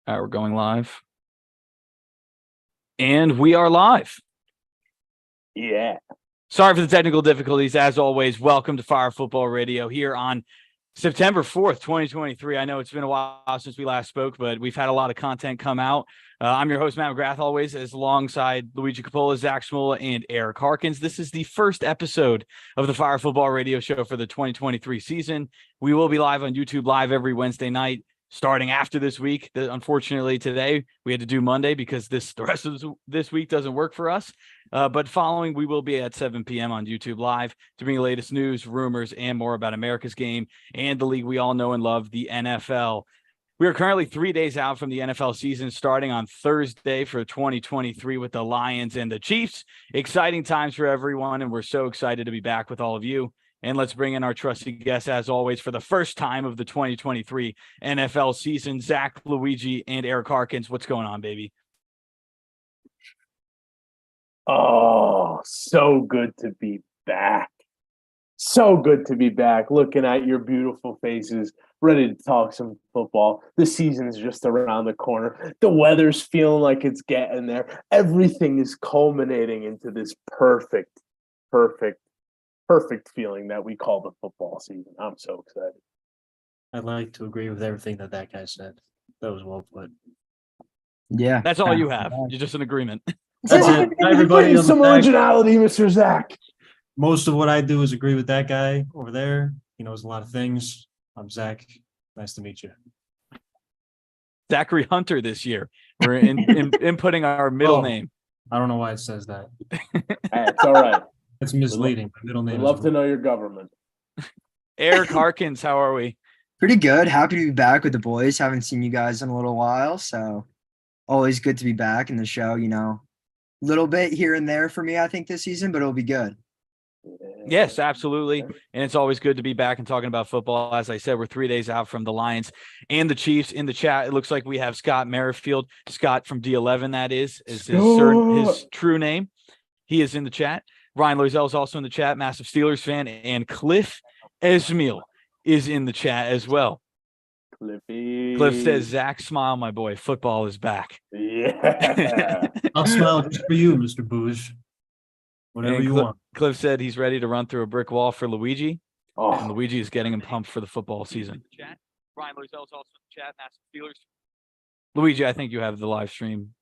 All right, we're going live. And we are live. Yeah. Sorry for the technical difficulties. As always, welcome to Phire Football Radio here on September 4th, 2023. I know it's been a while since we last spoke, but we've had a lot of content come out. I'm your host, Matt McGrath, always, as alongside Luigi Capola, Zach Schmulla, and Eric Harkins. This is the first episode of the Phire Football Radio Show for the 2023 season. We will be live on YouTube Live every Wednesday night. Starting after this week, unfortunately today we had to do Monday because the rest of this week doesn't work for us. But following, we will be at 7 p.m. on YouTube Live to bring the latest news, rumors, and more about America's game and the league we all know and love, the NFL. We are currently 3 days out from the NFL season, starting on Thursday for 2023 with the Lions and the Chiefs. Exciting times for everyone, and we're so excited to be back with all of you. And let's bring in our trusty guests, as always, for the first time of the 2023 NFL season, Zach, Luigi, and Eric Harkins. What's going on, baby? Oh, so good to be back. So good to be back, looking at your beautiful faces, ready to talk some football. The season's just around the corner. The weather's feeling like it's getting there. Everything is culminating into this perfect feeling that we call the football season. I'm so excited. I'd like to agree with everything that guy said. That was well put. Yeah. That's all you have. You're just in agreement. That's it. Everybody on some the back. originality, Mr. Zach. Most of what I do is agree with that guy over there. He knows a lot of things. I'm Zach. Nice to meet you. Zachary Hunter this year. We're inputting our middle name. I don't know why it says that. Hey, it's all right. It's misleading. My middle name I'd love to know your government. Eric Harkins, how are we? Pretty good. Happy to be back with the boys. Haven't seen you guys in a little while, so always good to be back in the show. A little bit here and there for me, I think, this season, but it'll be good. Yes, absolutely. And it's always good to be back and talking about football. As I said, we're 3 days out from the Lions and the Chiefs. In the chat, it looks like we have Scott Merrifield. Scott from D11, that is his true name. He is in the chat. Ryan Loisel is also in the chat, massive Steelers fan. And Cliff Esmiel is in the chat as well. Cliffy. Cliff says, Zach, smile, my boy. Football is back. Yeah. I'll smile just for you, Mr. Booge. Whatever you want. Cliff said he's ready to run through a brick wall for Luigi. Oh. And Luigi is getting him pumped for the football season. Ryan Loisel is also in the chat, massive Steelers. Luigi, I think you have the live stream.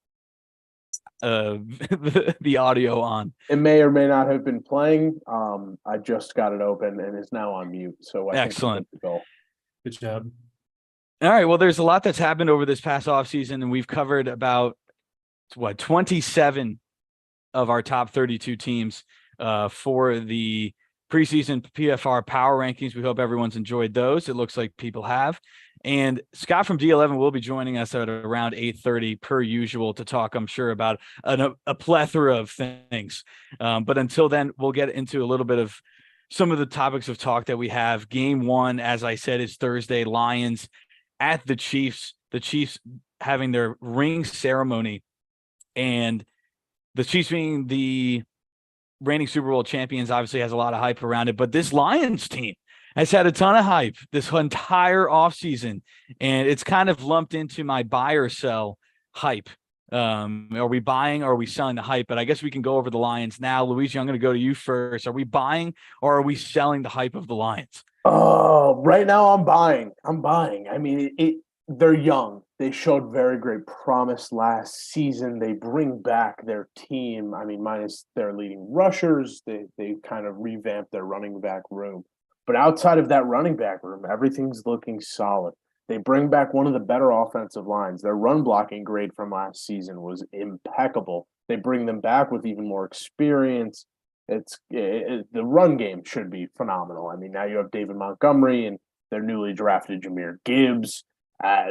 The audio on. It may or may not have been playing. I just got it open and it's now on mute. So Excellent. Good job. All right. Well, there's a lot that's happened over this past offseason, and we've covered about 27 of our top 32 teams for the preseason PFR power rankings. We hope everyone's enjoyed those. It looks like people have. And Scott from D11 will be joining us at around 8:30 per usual to talk, I'm sure, about a plethora of things. But until then, we'll get into a little bit of some of the topics of talk that we have. Game one, as I said, is Thursday. Lions at the Chiefs. The Chiefs having their ring ceremony, and the Chiefs being the reigning Super Bowl champions obviously has a lot of hype around it. But this Lions team has had a ton of hype this entire offseason, and it's kind of lumped into my buy or sell hype. Are we buying or are we selling the hype? But I guess we can go over the Lions now. Luigi, I'm going to go to you first. Are we buying or are we selling the hype of the Lions? Oh, right now I'm buying. I mean, they're young. They showed very great promise last season. They bring back their team. I mean, minus their leading rushers, they kind of revamped their running back room. But outside of that running back room, everything's looking solid. They bring back one of the better offensive lines. Their run blocking grade from last season was impeccable. They bring them back with even more experience. The run game should be phenomenal. I mean, now you have David Montgomery and their newly drafted Jahmyr Gibbs.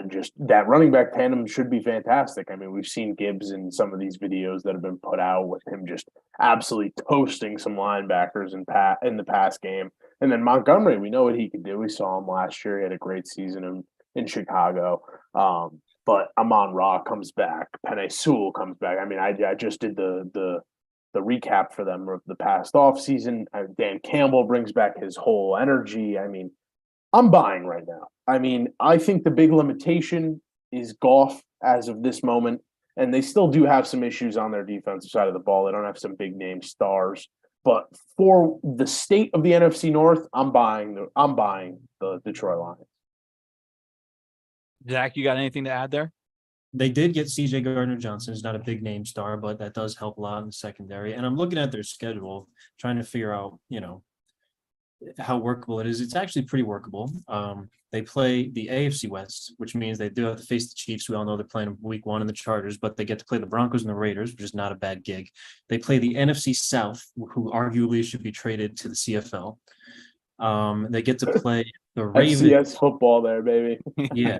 Just that running back tandem should be fantastic. I mean, we've seen Gibbs in some of these videos that have been put out with him just absolutely toasting some linebackers in the pass game. And then Montgomery, we know what he could do. We saw him last year. He had a great season in Chicago. But Amon-Ra comes back. Penei Sewell comes back. I mean, I just did the recap for them of the past offseason. Dan Campbell brings back his whole energy. I mean, I'm buying right now. I mean, I think the big limitation is Goff as of this moment. And they still do have some issues on their defensive side of the ball. They don't have some big name stars. But for the state of the NFC North, I'm buying the Detroit Lions. Zach, you got anything to add there? They did get CJ Gardner-Johnson. He's not a big name star, but that does help a lot in the secondary. And I'm looking at their schedule, trying to figure out, how workable it is. It's actually pretty workable. They play the AFC West, which means they do have to face the Chiefs. We all know they're playing week 1 in the Chargers, but they get to play the Broncos and the Raiders, which is not a bad gig. They play the NFC South, who arguably should be traded to the CFL. They get to play the Ravens. FCS football there, baby. Yeah.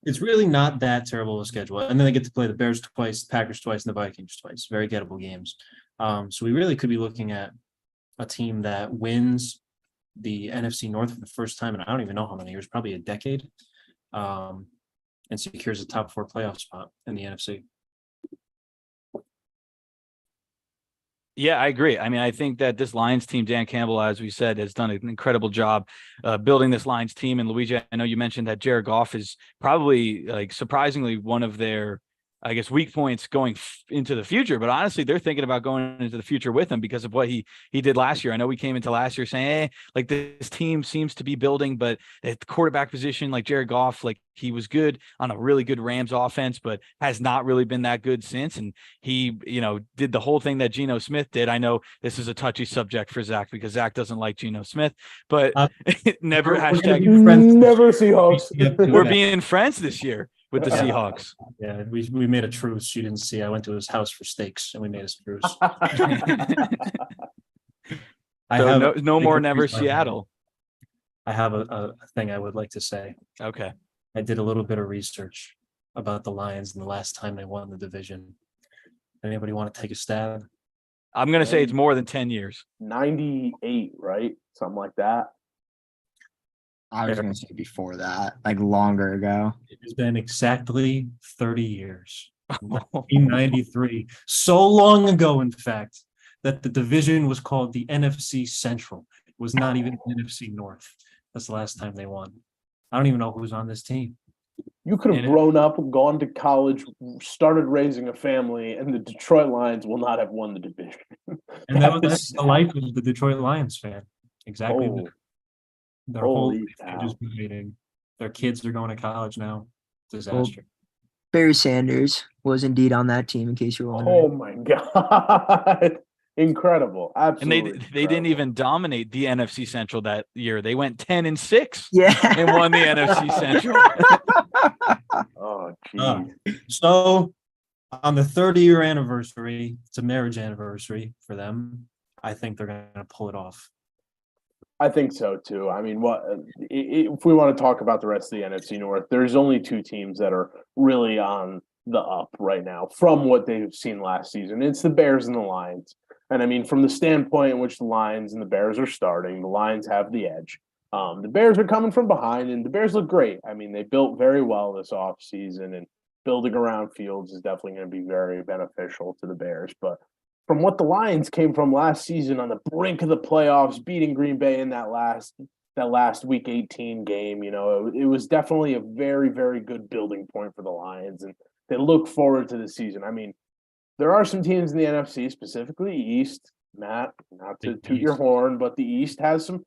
It's really not that terrible of a schedule. And then they get to play the Bears twice, the Packers twice, and the Vikings twice. Very gettable games. So we really could be looking at a team that wins the NFC North for the first time in I don't even know how many years, probably a decade, and secures a top 4 playoff spot in the NFC. Yeah, I agree. I mean, I think that this Lions team, Dan Campbell, as we said, has done an incredible job building this Lions team. And Luigi, I know you mentioned that Jared Goff is probably surprisingly one of their, I guess, weak points going into the future. But honestly, they're thinking about going into the future with him because of what he did last year. I know we came into last year saying, this team seems to be building, but at the quarterback position, like Jared Goff, he was good on a really good Rams offense, but has not really been that good since. And he, did the whole thing that Geno Smith did. I know this is a touchy subject for Zach because Zach doesn't like Geno Smith, but never never Seahawks. We're being friends this year with the Seahawks. Yeah, we made a truce. You didn't see. I went to his house for steaks, and we made a truce. No more never Seattle. I have a thing I would like to say. Okay. I did a little bit of research about the Lions and the last time they won the division. Anybody want to take a stab? I'm going to say it's more than 10 years. 98, right? Something like that. I was going to say before that, longer ago. It has been exactly 30 years. 1993. So long ago, in fact, that the division was called the NFC Central. It was not even the NFC North. That's the last time they won. I don't even know who's on this team. You could have grown up, gone to college, started raising a family, and the Detroit Lions will not have won the division. And that's the life of the Detroit Lions fan. Exactly. Their whole life they just been waiting. Their kids are going to college now. Disaster. Barry Sanders was indeed on that team, in case you're wondering. Oh my God. Incredible. Absolutely. And they didn't even dominate the NFC Central that year. They went 10-6. Yeah. And won the NFC Central. Oh, geez. So on the 30-year anniversary, it's a marriage anniversary for them. I think they're going to pull it off. I think so too. I mean, if we want to talk about the rest of the NFC North, there's only 2 teams that are really on the up right now from what they've seen last season. It's the Bears and the Lions. And I mean, from the standpoint in which the Lions and the Bears are starting, the Lions have the edge. The Bears are coming from behind, and the Bears look great. I mean, they built very well this offseason, and building around Fields is definitely going to be very beneficial to the Bears. But from what the Lions came from last season on the brink of the playoffs, beating Green Bay in that last Week 18 game, it was definitely a very, very good building point for the Lions, and they look forward to the season. I mean, there are some teams in the NFC, specifically East. Matt, not to toot your horn, but the East has some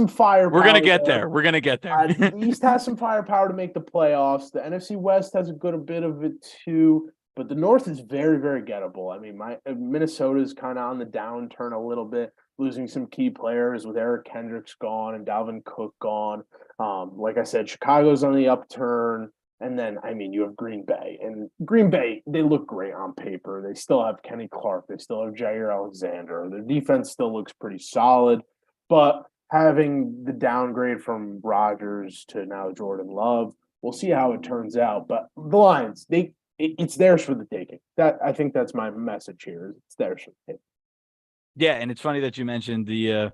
firepower. We're gonna get there. We're gonna get there. The East has some firepower to make the playoffs. The NFC West has a bit of it too, but the North is very, very gettable. I mean, Minnesota is kind of on the downturn a little bit, losing some key players with Eric Kendricks gone and Dalvin Cook gone. Like I said, Chicago's on the upturn. And then, I mean, you have Green Bay. And Green Bay, they look great on paper. They still have Kenny Clark. They still have Jair Alexander. Their defense still looks pretty solid. But having the downgrade from Rodgers to now Jordan Love, we'll see how it turns out. But the Lions, it's theirs for the taking. I think that's my message here. It's theirs for the taking. Yeah, and it's funny that you mentioned the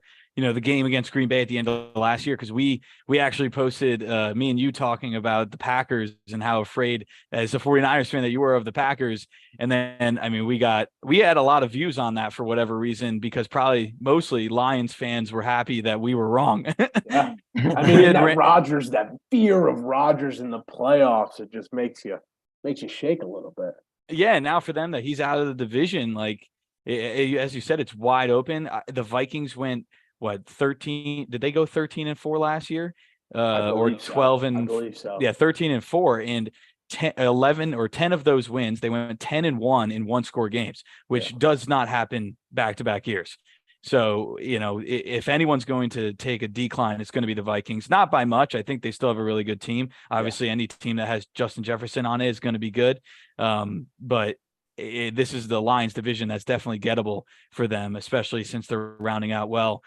game against Green Bay at the end of last year, because we actually posted me and you talking about the Packers and how afraid as a 49ers fan that you were of the Packers. And then, I mean, we had a lot of views on that for whatever reason, because probably mostly Lions fans were happy that we were wrong. Yeah. I mean, that fear of Rodgers in the playoffs, it just makes you makes you shake a little bit. Yeah, now for them that he's out of the division, like as you said, it's wide open. The Vikings went what 13? Did they go 13-4 last year? Or 12 I and believe so. yeah, 13-4 and 10, 11 or 10 of those wins, they went 10-1 in one score games, which does not happen back-to-back years. So, if anyone's going to take a decline, it's going to be the Vikings, not by much. I think they still have a really good team. Obviously, any team that has Justin Jefferson on it is going to be good. But this is the Lions division that's definitely gettable for them, especially since they're rounding out well.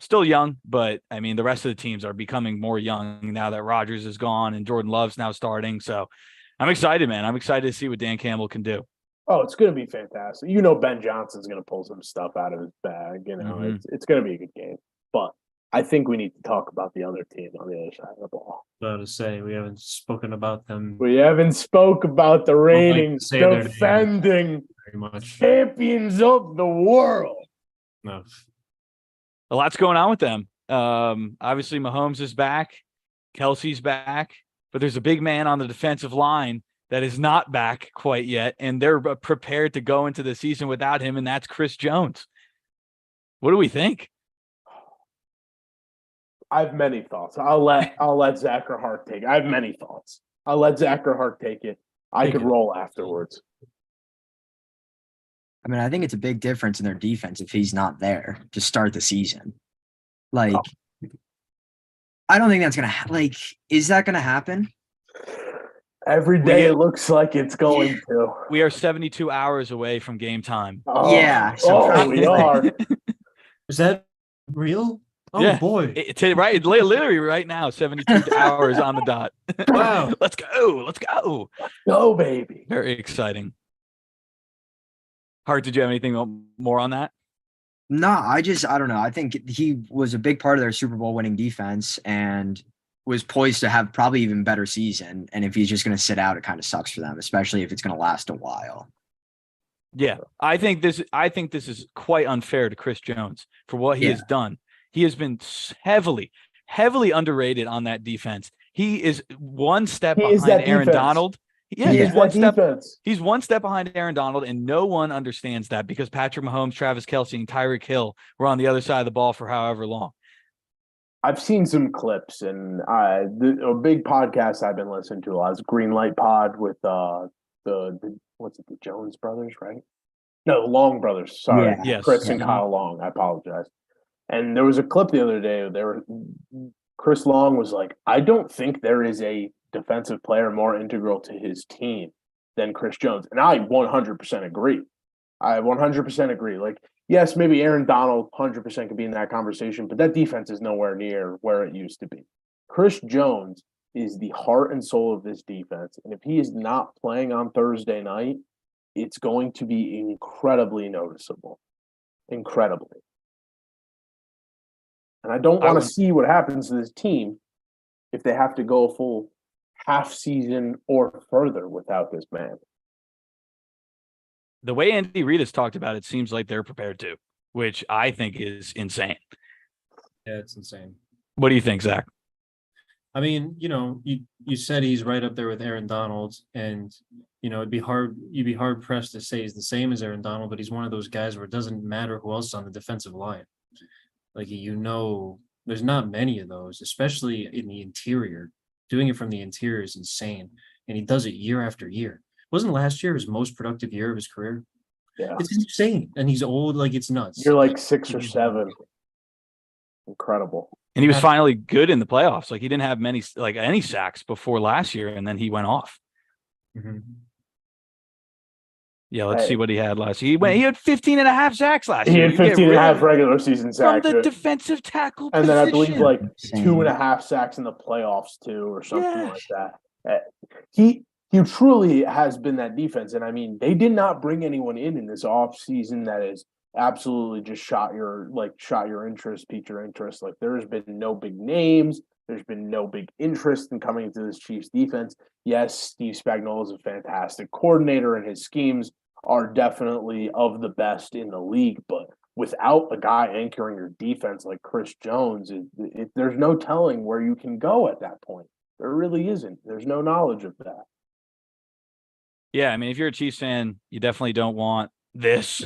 Still young, but I mean, the rest of the teams are becoming more young now that Rodgers is gone and Jordan Love's now starting. So I'm excited, man. I'm excited to see what Dan Campbell can do. Oh, it's going to be fantastic. Ben Johnson's going to pull some stuff out of his bag. It's going to be a good game. But I think we need to talk about the other team on the other side of the ball. About to say we haven't spoken about them. We haven't spoke about the reigning, defending very much champions of the world. No. A lot's going on with them. Obviously, Mahomes is back. Kelsey's back. But there's a big man on the defensive line that is not back quite yet, and they're prepared to go into the season without him, and that's Chris Jones. What do we think? I have many thoughts. I'll let Zach or Hart take it. I have many thoughts. I'll let Zach or Hart take it. I could roll afterwards. I mean, I think it's a big difference in their defense if he's not there to start the season. Like, I don't think that's going to is that going to happen? Every day it looks like it's going to. We are 72 hours away from game time. Oh, yeah. So we are. Is that real? Oh, yeah. Boy. Right. Literally right now, 72 hours on the dot. Wow. Let's go. Let's go. Go, baby. Very exciting. Hart, did you have anything more on that? No, I don't know. I think he was a big part of their Super Bowl winning defense and was poised to have probably even better season. And if he's just going to sit out, it kind of sucks for them, especially if it's going to last a while. Yeah, I think this is quite unfair to Chris Jones for what he has done. He has been heavily underrated on that defense. He is one step behind Aaron Donald. Yeah, he's one step. He's one step behind Aaron Donald, and no one understands that because Patrick Mahomes, Travis Kelce, and Tyreek Hill were on the other side of the ball for however long. I've seen some clips, and a big podcast I've been listening to a lot is Green Light Pod with the Jones brothers, right? No, the Long brothers. Sorry, Chris and Kyle Long. I apologize. And there was a clip the other day. Chris Long was like, "I don't think there is a defensive player more integral to his team than Chris Jones," and I 100% agree. I 100% agree. Like, yes, maybe Aaron Donald 100% could be in that conversation, but that defense is nowhere near where it used to be. Chris Jones is the heart and soul of this defense, and if he is not playing on Thursday night, it's going to be incredibly noticeable. Incredibly. And I don't want to see what happens to this team if they have to go a full half season or further without this man. The way Andy Reid has talked about it seems like they're prepared to, which I think is insane. Yeah, it's insane. What do you think, Zach? I mean, you said he's right up there with Aaron Donald, and you'd be hard pressed to say he's the same as Aaron Donald, but he's one of those guys where it doesn't matter who else is on the defensive line. Like, there's not many of those, especially in the interior. Doing it from the interior is insane, and he does it year after year. Wasn't last year his most productive year of his career? Yeah. It's insane, and he's old, like it's nuts. You're like 6 or 7. Incredible. And he was finally good in the playoffs. Like, he didn't have any sacks before last year, and then he went off. Mm-hmm. Yeah, let's see what he had last year. He had 15 and a half sacks last year. He had 15 and a half regular season sacks. From the defensive tackle and position. then I believe 2.5 sacks in the playoffs too, or something like that. He truly has been that defense. And I mean, they did not bring anyone in this offseason that is absolutely just shot your interest, piqued your interest. Like, there has been no big names. There's been no big interest in coming into this Chiefs defense. Yes, Steve Spagnuolo is a fantastic coordinator, and his schemes are definitely of the best in the league. But without a guy anchoring your defense like Chris Jones, there's no telling where you can go at that point. There really isn't. There's no knowledge of that. Yeah, I mean, if you're a Chiefs fan, you definitely don't want this.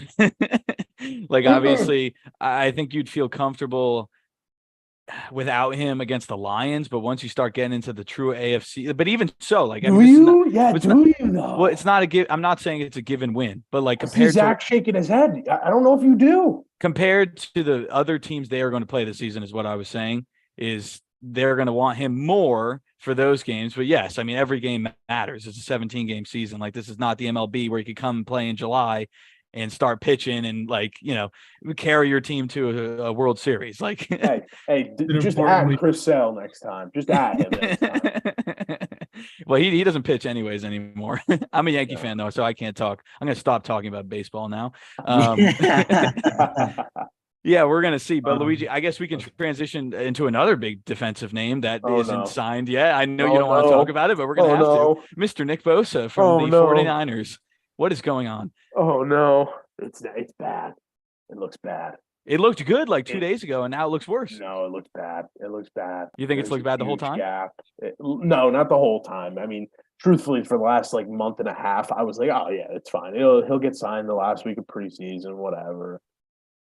Like, obviously, I think you'd feel comfortable without him against the Lions, but once you start getting into the true AFC, but even so, like, I Do mean, this is not, you? Yeah, it's do not, you though? well, it's not a give. I'm not saying it's a given win, but like I see compared to Zach shaking his head. I don't know if you do. the other teams they are going to play this season, is what I was saying, is they're going to want him more for those games. But yes, I mean, every game matters. It's a 17 game season. Like, this is not the MLB where you could come and play in July and start pitching and, like, carry your team to a World Series. Like, Hey, An just important at week. Chris Sale next time. Just at him next time. well, he doesn't pitch anyways anymore. I'm a Yankee Yeah. fan though, so I can't talk. I'm going to stop talking about baseball now. Yeah, we're going to see. But Luigi, I guess we can transition into another big defensive name that Oh, isn't no. signed yet. I know Oh, you don't want to no. talk about it, but we're going to have no. to. Mr. Nick Bosa from Oh, the no. 49ers. What is going on? Oh no. It's bad. It looks bad. It looked good like 2 days ago, and now it looks worse. No, it looks bad. It looks bad. You think it's There's looked a bad the whole huge time? Gap. No, not the whole time. I mean, truthfully, for the last like month and a half, I was like, oh yeah, it's fine. He'll get signed the last week of preseason, whatever.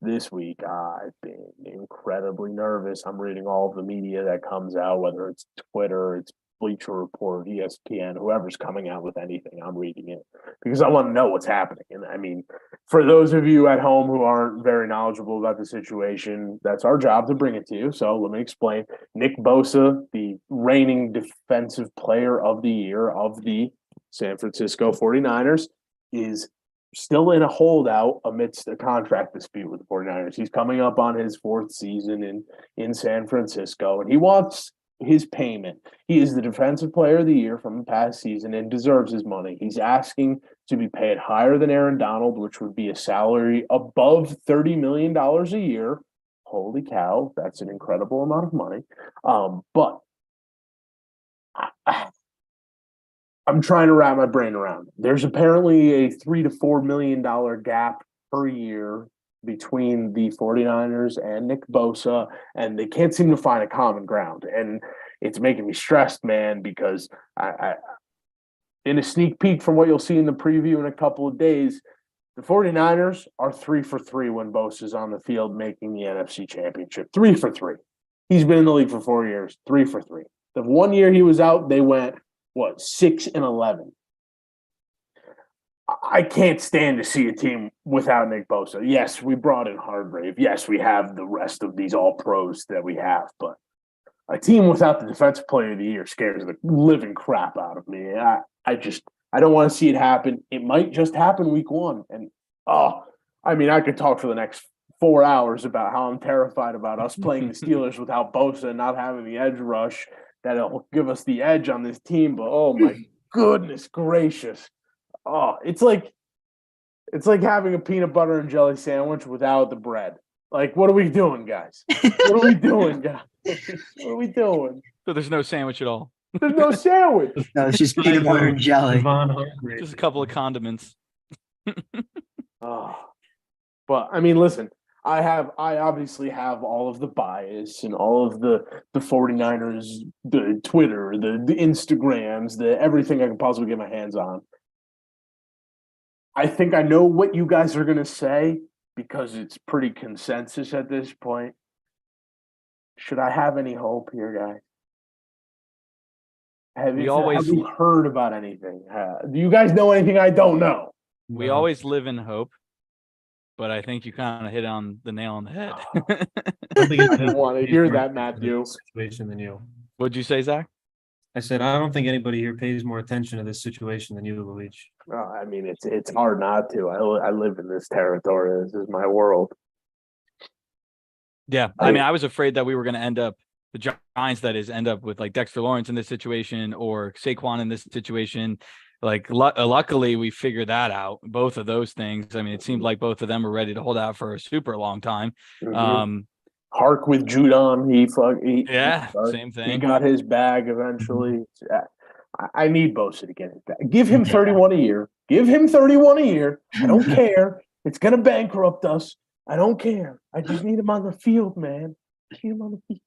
This week, I've been incredibly nervous. I'm reading all of the media that comes out, whether it's Twitter, it's Bleacher Report, ESPN, whoever's coming out with anything, I'm reading it because I want to know what's happening. And I mean, for those of you at home who aren't very knowledgeable about the situation, that's our job to bring it to you. So let me explain. Nick Bosa, the reigning defensive player of the year of the San Francisco 49ers, is still in a holdout amidst a contract dispute with the 49ers. He's coming up on his fourth season in San Francisco, and he wants his payment. He is the defensive player of the year from the past season and deserves his money. He's asking to be paid higher than Aaron Donald, which would be a salary above $30 million a year. Holy cow, that's an incredible amount of money. But I'm trying to wrap my brain around it. There's apparently a $3 to $4 million gap per year between the 49ers and Nick Bosa, and they can't seem to find a common ground. And it's making me stressed, man, because I in a sneak peek from what you'll see in the preview in a couple of days, the 49ers are 3 for 3 when Bosa's on the field making the NFC Championship. 3 for 3. He's been in the league for 4 years. 3 for 3. The 1 year he was out, they went, 6-11. I can't stand to see a team without Nick Bosa. Yes, we brought in Hargrave. Yes, we have the rest of these all pros that we have, but a team without the defensive player of the year scares the living crap out of me. I don't want to see it happen. It might just happen week 1. And I could talk for the next 4 hours about how I'm terrified about us playing the Steelers without Bosa and not having the edge rush that'll give us the edge on this team. But oh my goodness gracious. Oh, it's like having a peanut butter and jelly sandwich without the bread. Like, what are we doing, guys? What are we doing, guys? What are we doing? So there's no sandwich at all. There's no sandwich. No, it's just peanut butter and jelly. Just a couple of condiments. But I mean, listen, I obviously have all of the bias and all of the 49ers, the Twitter, the Instagrams, the everything I can possibly get my hands on. I think I know what you guys are going to say because it's pretty consensus at this point. Should I have any hope here, guys? Have you heard about anything? Do you guys know anything I don't know? We always live in hope, but I think you kind of hit on the nail on the head. I didn't want to hear that, Matthew. Situation than you. What'd you say, Zach? I said I don't think anybody here pays more attention to this situation than you, Luigi. I mean, it's hard not to. I live in this territory. This is my world. Yeah, I mean, I was afraid that we were going to end up the Giants. That is, end up with like Dexter Lawrence in this situation or Saquon in this situation. Like, luckily, we figured that out. Both of those things. I mean, it seemed like both of them were ready to hold out for a super long time. Mm-hmm. Hark with Judon. Same thing. He got his bag eventually. I need Bosa to get it back. Give him 31 a year. Give him 31 a year. I don't care. It's gonna bankrupt us. I don't care. I just need him on the field, man. I need him on the field.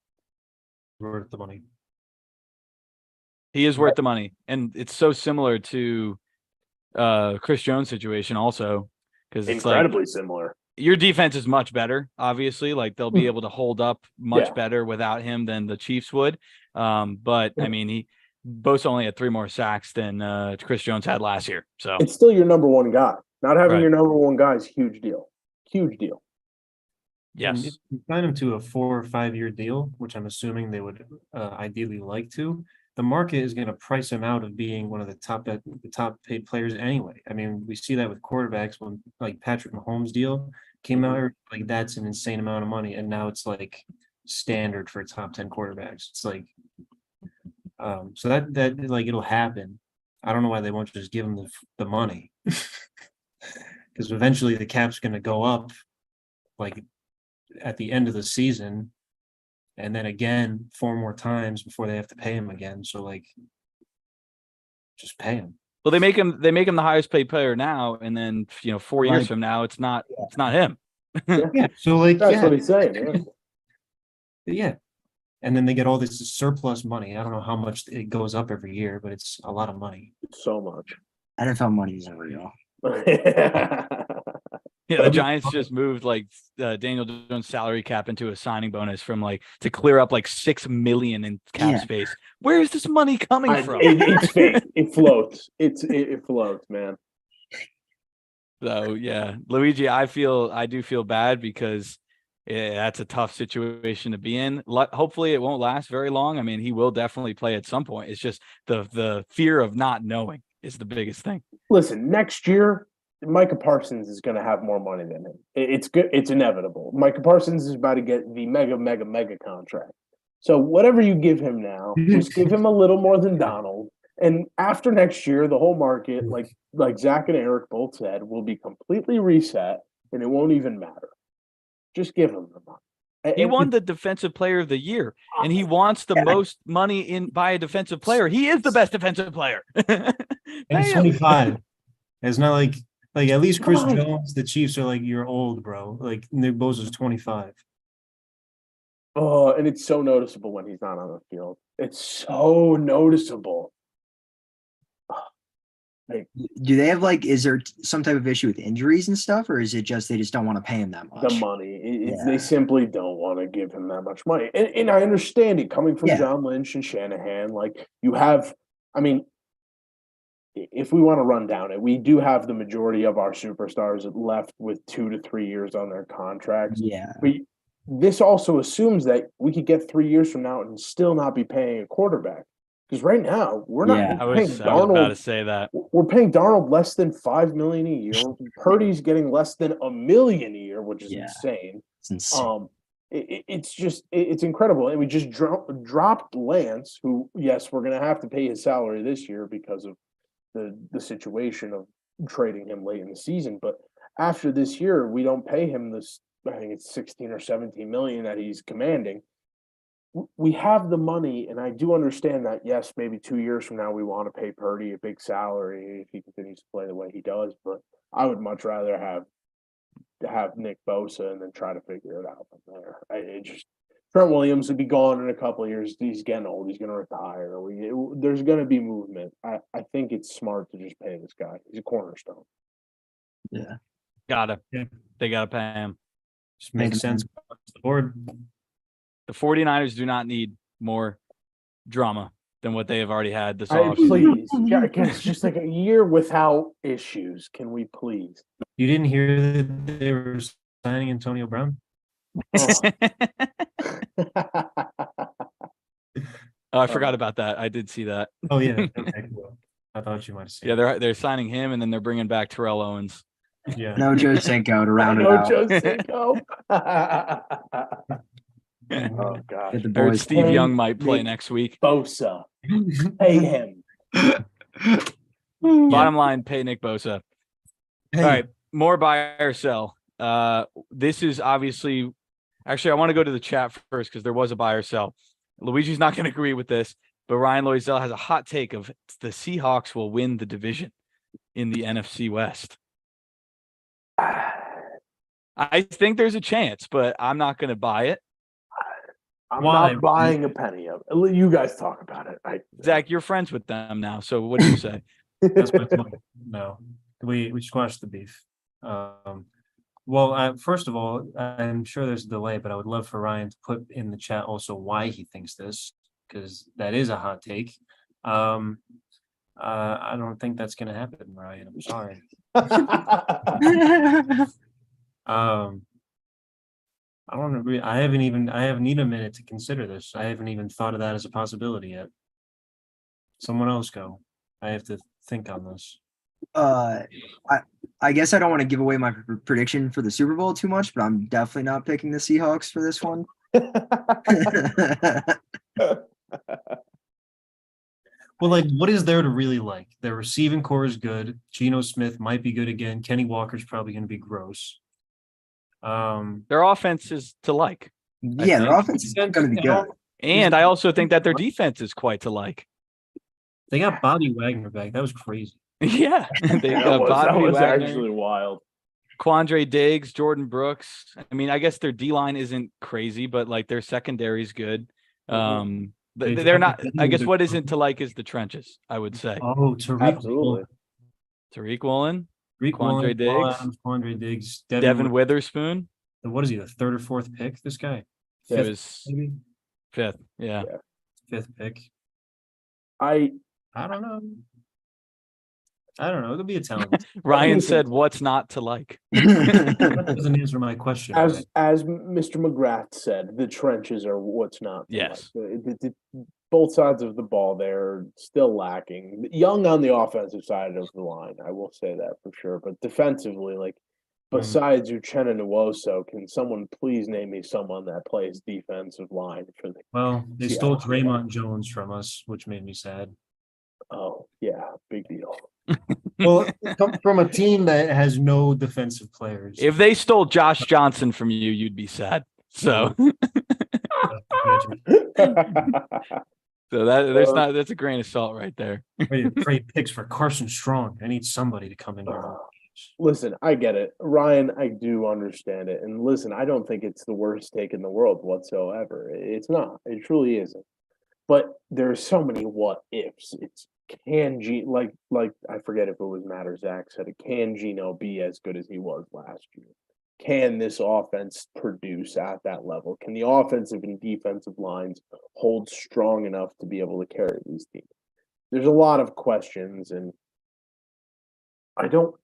Worth the money. He is worth the money, and it's so similar to Chris Jones situation also, because it's like Incredibly similar. your defense is much better, obviously. Like they'll be able to hold up much Yeah. better without him than the Chiefs would. But I mean, Bosa only had 3 more sacks than Chris Jones had last year. So It's still your number one guy. Not having Right. your number one guy is a huge deal. Huge deal. And yes, if you sign him to a 4 or 5 year deal, which I'm assuming they would ideally like to, the market is going to price him out of being one of the top paid players anyway. I mean, we see that with quarterbacks when like Patrick Mahomes' deal came out, like that's an insane amount of money, and now it's like standard for top 10 quarterbacks. It's like, so that like it'll happen. I don't know why they won't just give him the money, because eventually the cap's going to go up, like at the end of the season, and then again 4 more times before they have to pay him again. So like, just pay him. well, they make him the highest paid player now, and then 4 years Like- from now, it's not him. Yeah. So like, That's what he's saying. Yeah. yeah. And then they get all this surplus money. I don't know how much it goes up every year, but it's a lot of money. So much. NFL money is unreal. Yeah, the Giants just moved like Daniel Jones' salary cap into a signing bonus from like to clear up like $6 million in cap Yeah. space. Where is this money coming from? It's fake. It floats. It floats, man. So yeah, Luigi, I do feel bad because that's a tough situation to be in. Hopefully, it won't last very long. I mean, he will definitely play at some point. It's just the fear of not knowing is the biggest thing. Listen, next year, Micah Parsons is going to have more money than him. It's good. It's inevitable. Micah Parsons is about to get the mega contract. So whatever you give him now, just give him a little more than Donald. And after next year, the whole market, like Zach and Eric both said, will be completely reset, and it won't even matter. Just give him the money. He won the Defensive Player of the Year, and he wants the most money by a defensive player. He is the best defensive player. And he's 25. It's not like at least Chris Jones, the Chiefs are like, you're old, bro. Like Nick Bosa's 25. Oh, and it's so noticeable when he's not on the field. It's so noticeable. Do they have is there some type of issue with injuries and stuff, or is it just they just don't want to pay him that much? The money. Yeah. They simply don't want to give him that much money. And I understand it coming from Yeah. John Lynch and Shanahan. Like you have, I mean, if we want to run down it, we do have the majority of our superstars left with 2 to 3 years on their contracts. Yeah. This also assumes that we could get 3 years from now and still not be paying a quarterback. Because right now we're not Yeah. I paying was Darnold. about to say that. We're paying Darnold less than $5 million a year. Purdy's getting less than $1 million a year, which is insane. It's insane. It's incredible. And we just dropped Lance, who, yes, we're going to have to pay his salary this year because of the situation of trading him late in the season. But after this year, we don't pay him this. I think it's 16 or 17 million that he's commanding. We have the money, and I do understand that, yes, maybe 2 years from now we want to pay Purdy a big salary if he continues to play the way he does, but I would much rather have Nick Bosa and then try to figure it out from there. Trent Williams would be gone in a couple of years. He's getting old. He's going to retire. There's going to be movement. I think it's smart to just pay this guy. He's a cornerstone. Yeah. They gotta pay him. Just makes sense across the board. The 49ers do not need more drama than what they have already had this offseason. Please. Yeah, it's just like a year without issues. Can we please? You didn't hear that they were signing Antonio Brown? Oh, I forgot about that. I did see that. Oh yeah. Okay, cool. I thought you might have seen. Yeah, they're signing him, and then they're bringing back Terrell Owens. Yeah. No Joe Cinco to round it No out. Joe Cinco. Oh God. Get the I heard boys. Steve Hey, Young might play Nick next week. Bosa. Pay him. Bottom line, pay Nick Bosa. Hey, All right, more buy or sell. This is obviously, actually, I want to go to the chat first because there was a buy or sell. Luigi's not going to agree with this, but Ryan Loisel has a hot take of the Seahawks will win the division in the NFC West. I think there's a chance, but I'm not going to buy it. I'm Why? not buying a penny of it. You guys talk about it. Zach, you're friends with them now, so what do you say? That's my point. No, we squashed the beef. Well, first of all, I'm sure there's a delay, but I would love for Ryan to put in the chat also why he thinks this, because that is a hot take. I don't think that's gonna happen, Ryan. I'm sorry. I don't agree. I haven't need a minute to consider this. I haven't even thought of that as a possibility yet. Someone else go. I have to think on this. I guess I don't want to give away my prediction for the Super Bowl too much, but I'm definitely not picking the Seahawks for this one. Well, like, what is there to really like? Their receiving core is good. Geno Smith might be good again. Kenny Walker's probably going to be gross. Their offense is to like. Yeah, their offense is going to be good. And I also think that their defense is quite to like. They got Bobby Wagner back. That was crazy. Yeah. They that got was Bobby Wagner, actually wild. Quandre Diggs, Jordan Brooks. I mean, I guess their D line isn't crazy, but like their secondary is good. They're not. I guess what isn't to like is the trenches. I would say. Oh, Absolutely. Tariq Woolen, Quandre Quandre Diggs, Diggs, Devin Witherspoon. What is he? The third or fourth pick? This guy. He Fifth, was Maybe fifth. Yeah. fifth pick. I don't know. It'll be a talent. Ryan said, "What's not to like?" That doesn't answer my question. as Mr. McGrath said, the trenches are what's not. to Yes. like. Both sides of the ball they're still lacking. Young on the offensive side of the line, I will say that for sure. But defensively, like besides Uchenna Nwosu, can someone please name me someone that plays defensive line for the? Well, they stole Draymond Jones from us, which made me sad. Oh yeah, big deal. Well, it comes from a team that has no defensive players. If they stole Josh Johnson from you, you'd be sad. So, so that's a grain of salt right there. Trade picks for Carson Strong. I need somebody to come in here. Listen, I get it. Ryan, I do understand it. And listen, I don't think it's the worst take in the world whatsoever. It's not. It truly isn't. But there's so many what ifs. It's like I forget if it was Matt or Zach said it. Can Geno be as good as he was last year? Can this offense produce at that level? Can the offensive and defensive lines hold strong enough to be able to carry these teams? There's a lot of questions, and I don't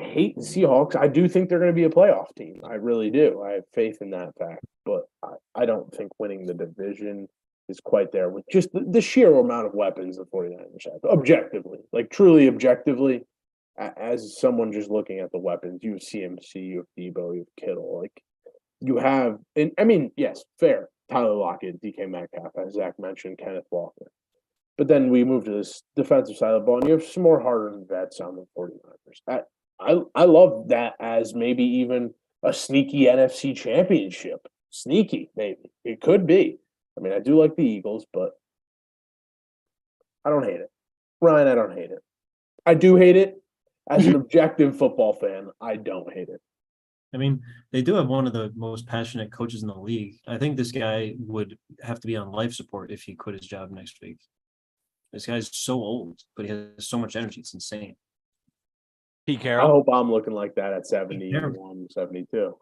hate the Seahawks. I do think they're going to be a playoff team. I really do. I have faith in that fact, but I don't think winning the division is quite there with just the sheer amount of weapons the 49ers have. Objectively, like truly objectively, as someone just looking at the weapons, you have CMC, you have Debo, you have Kittle, like you have, and I mean, yes, fair. Tyler Lockett, DK Metcalf, as Zach mentioned, Kenneth Walker. But then we move to this defensive side of the ball, and you have some more hardened vets on the 49ers. I love that as maybe even a sneaky NFC championship. Sneaky, maybe. It could be. I mean, I do like the Eagles, but I don't hate it. Ryan, I don't hate it. I do hate it. As an objective football fan, I don't hate it. I mean, they do have one of the most passionate coaches in the league. I think this guy would have to be on life support if he quit his job next week. This guy's so old, but he has so much energy. It's insane. Pete I Carroll. hope I'm looking like that at 71, 72.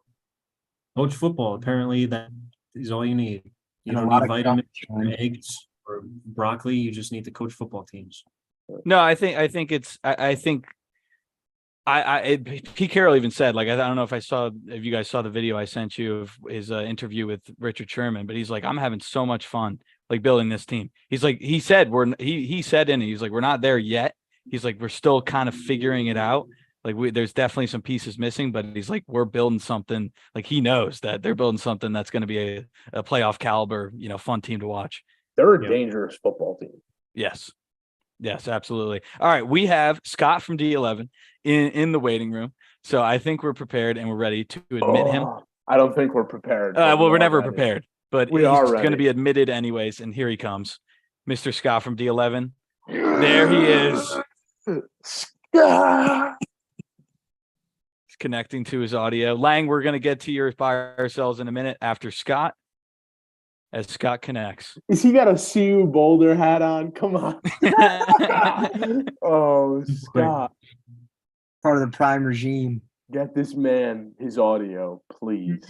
Coach football, apparently that is all you need. You And a don't lot need of vitamins or production. eggs or broccoli. You just need to coach football teams. No, I think Pete Carroll even said, like, I don't know if you guys saw the video I sent you of his interview with Richard Sherman, but he's like, I'm having so much fun, like building this team. He's like, he said, he's like, we're not there yet. He's like, we're still kind of figuring it out. Like there's definitely some pieces missing, but he's like, we're building something. Like he knows that they're building something that's going to be a playoff caliber, fun team to watch. They're a dangerous football team. Yes. Yes, absolutely. All right. We have Scott from D11 in the waiting room. So I think we're prepared and we're ready to admit him. I don't think we're prepared. Well, we're never prepared, but We he's are going to ready. be admitted anyways. And here he comes, Mr. Scott from D11. There he is. Scott. He's connecting to his audio. Lang, we're going to get to your fire cells in a minute after Scott. as Scott connects. Is he got a CU Boulder hat on? Come on. Oh, Scott. Part of the prime regime. Get this man his audio, please.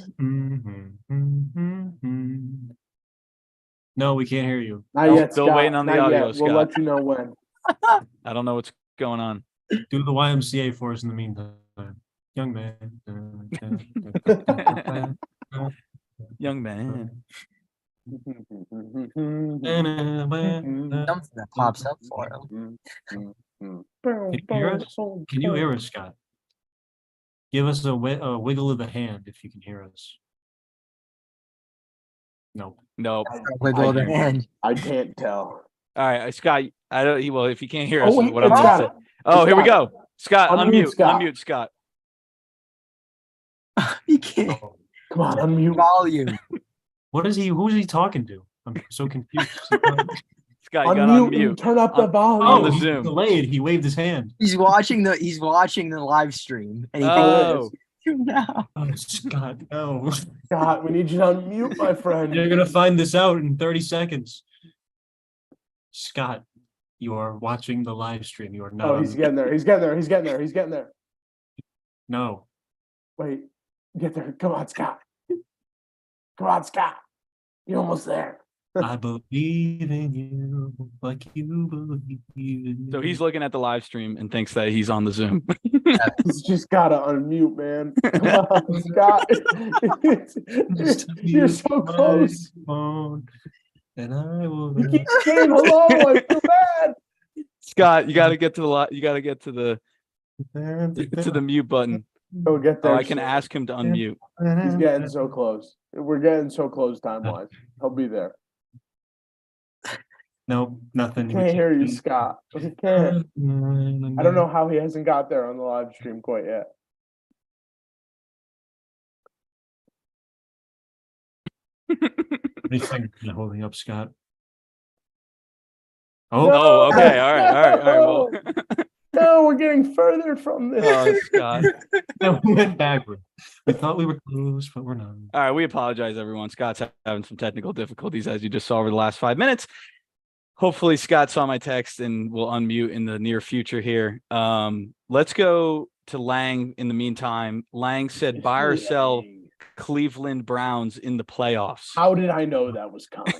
No, we can't hear you. Not Nope, yet, still Scott. waiting on the Not audio, yet. We'll Scott. let you know when. I don't know what's going on. Do the YMCA for us in the meantime. Young man. Young man. Something that pops up for him. Can you hear us? Can you hear us, Scott? Give us a wiggle of the hand if you can hear us. Nope. Nope. Wiggle of the hand. I can't tell. All right, Scott. I don't. Well, if you can't hear us, Oh, wait, what I'm it's gonna got say. it. Oh, It's here we got go. Scott, Unmute unmute. Scott. Scott. You can't. Come on, unmute. Volume. What is he? Who is he talking to? I'm so confused. Scott, you got Unmute unmute. and turn up the on volume. the he's Zoom. delayed. He waved his hand. He's watching the live stream, and he Oh, thinks now. Oh, Scott, no. Scott, we need you to unmute, my friend. You're gonna find this out in 30 seconds. Scott, you are watching the live stream. You are not. Oh, he's getting there. He's getting there. He's getting there. He's getting there. No. Wait, get there. Come on, Scott. Come on, Scott. You're almost there. I believe in you like you believe in me. so he's looking at the live stream and thinks that he's on the Zoom. He's just gotta unmute, man. Come on, Scott. You're so close. Phone, and I will. You keep saying hello. I feel bad. Scott, you got to get to the you got to get to the mute button. Oh, get there. Oh, I can soon. ask him to unmute. He's getting so close. We're getting so close time wise. He'll be there. No, nothing. Can't hear you, Scott. He can't. I don't know how he hasn't got there on the live stream quite yet. Anything you're holding up, Scott. No, Oh, okay. All right. Well, No, we're getting further from this. oh, Scott. No, we went backward. We thought we were close, but we're not. All right, we apologize, everyone. Scott's having some technical difficulties, as you just saw over the last 5 minutes. Hopefully, Scott saw my text and will unmute in the near future here. Let's go to Lang in the meantime. Lang said, buy or sell Cleveland Browns in the playoffs. How did I know that was coming?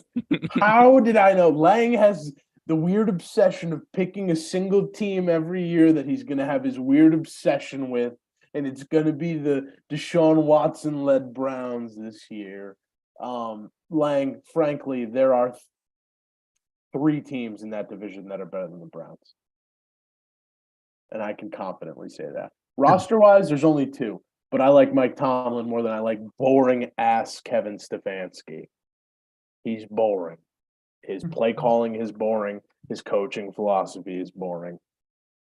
How did I know? Lang has the weird obsession of picking a single team every year that he's going to have his weird obsession with, and it's going to be the Deshaun Watson-led Browns this year. Lang, frankly, there are 3 teams in that division that are better than the Browns. And I can confidently say that. Roster-wise, there's only 2. But I like Mike Tomlin more than I like boring-ass Kevin Stefanski. He's boring. His play calling is boring. His coaching philosophy is boring.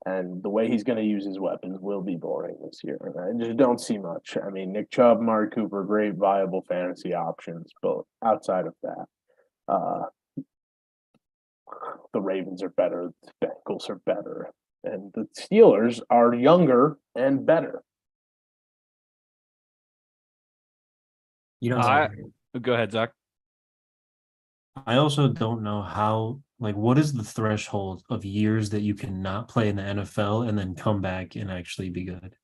And the way he's going to use his weapons will be boring this year. I just don't see much. I mean, Nick Chubb, Mari Cooper, great, viable fantasy options. But outside of that, the Ravens are better. The Bengals are better. And the Steelers are younger and better. You don't. Go ahead, Zach. I also don't know how, like, what is the threshold of years that you cannot play in the NFL and then come back and actually be good?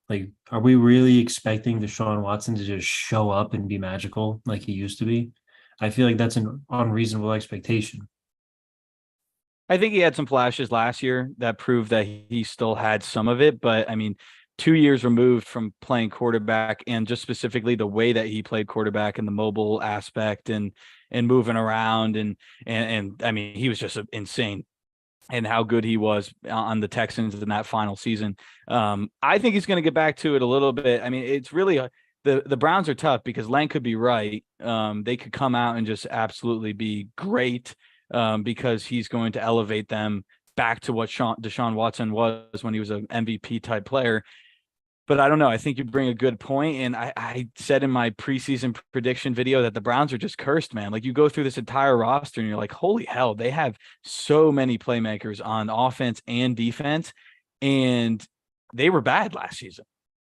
Like, are we really expecting Deshaun Watson to just show up and be magical like he used to be? I feel like that's an unreasonable expectation. I think he had some flashes last year that proved that he still had some of it. But, I mean, 2 years removed from playing quarterback, and just specifically the way that he played quarterback and the mobile aspect and moving around and I mean, he was just insane and how good he was on the Texans in that final season. I think he's going to get back to it a little bit. I mean, it's really the Browns are tough because Lang could be right. They could come out and just absolutely be great because he's going to elevate them back to what Deshaun Watson was when he was an MVP type player. But I don't know. I think you bring a good point. And I said in my preseason prediction video that the Browns are just cursed, man. Like, you go through this entire roster and you're like, holy hell, they have so many playmakers on offense and defense. And they were bad last season.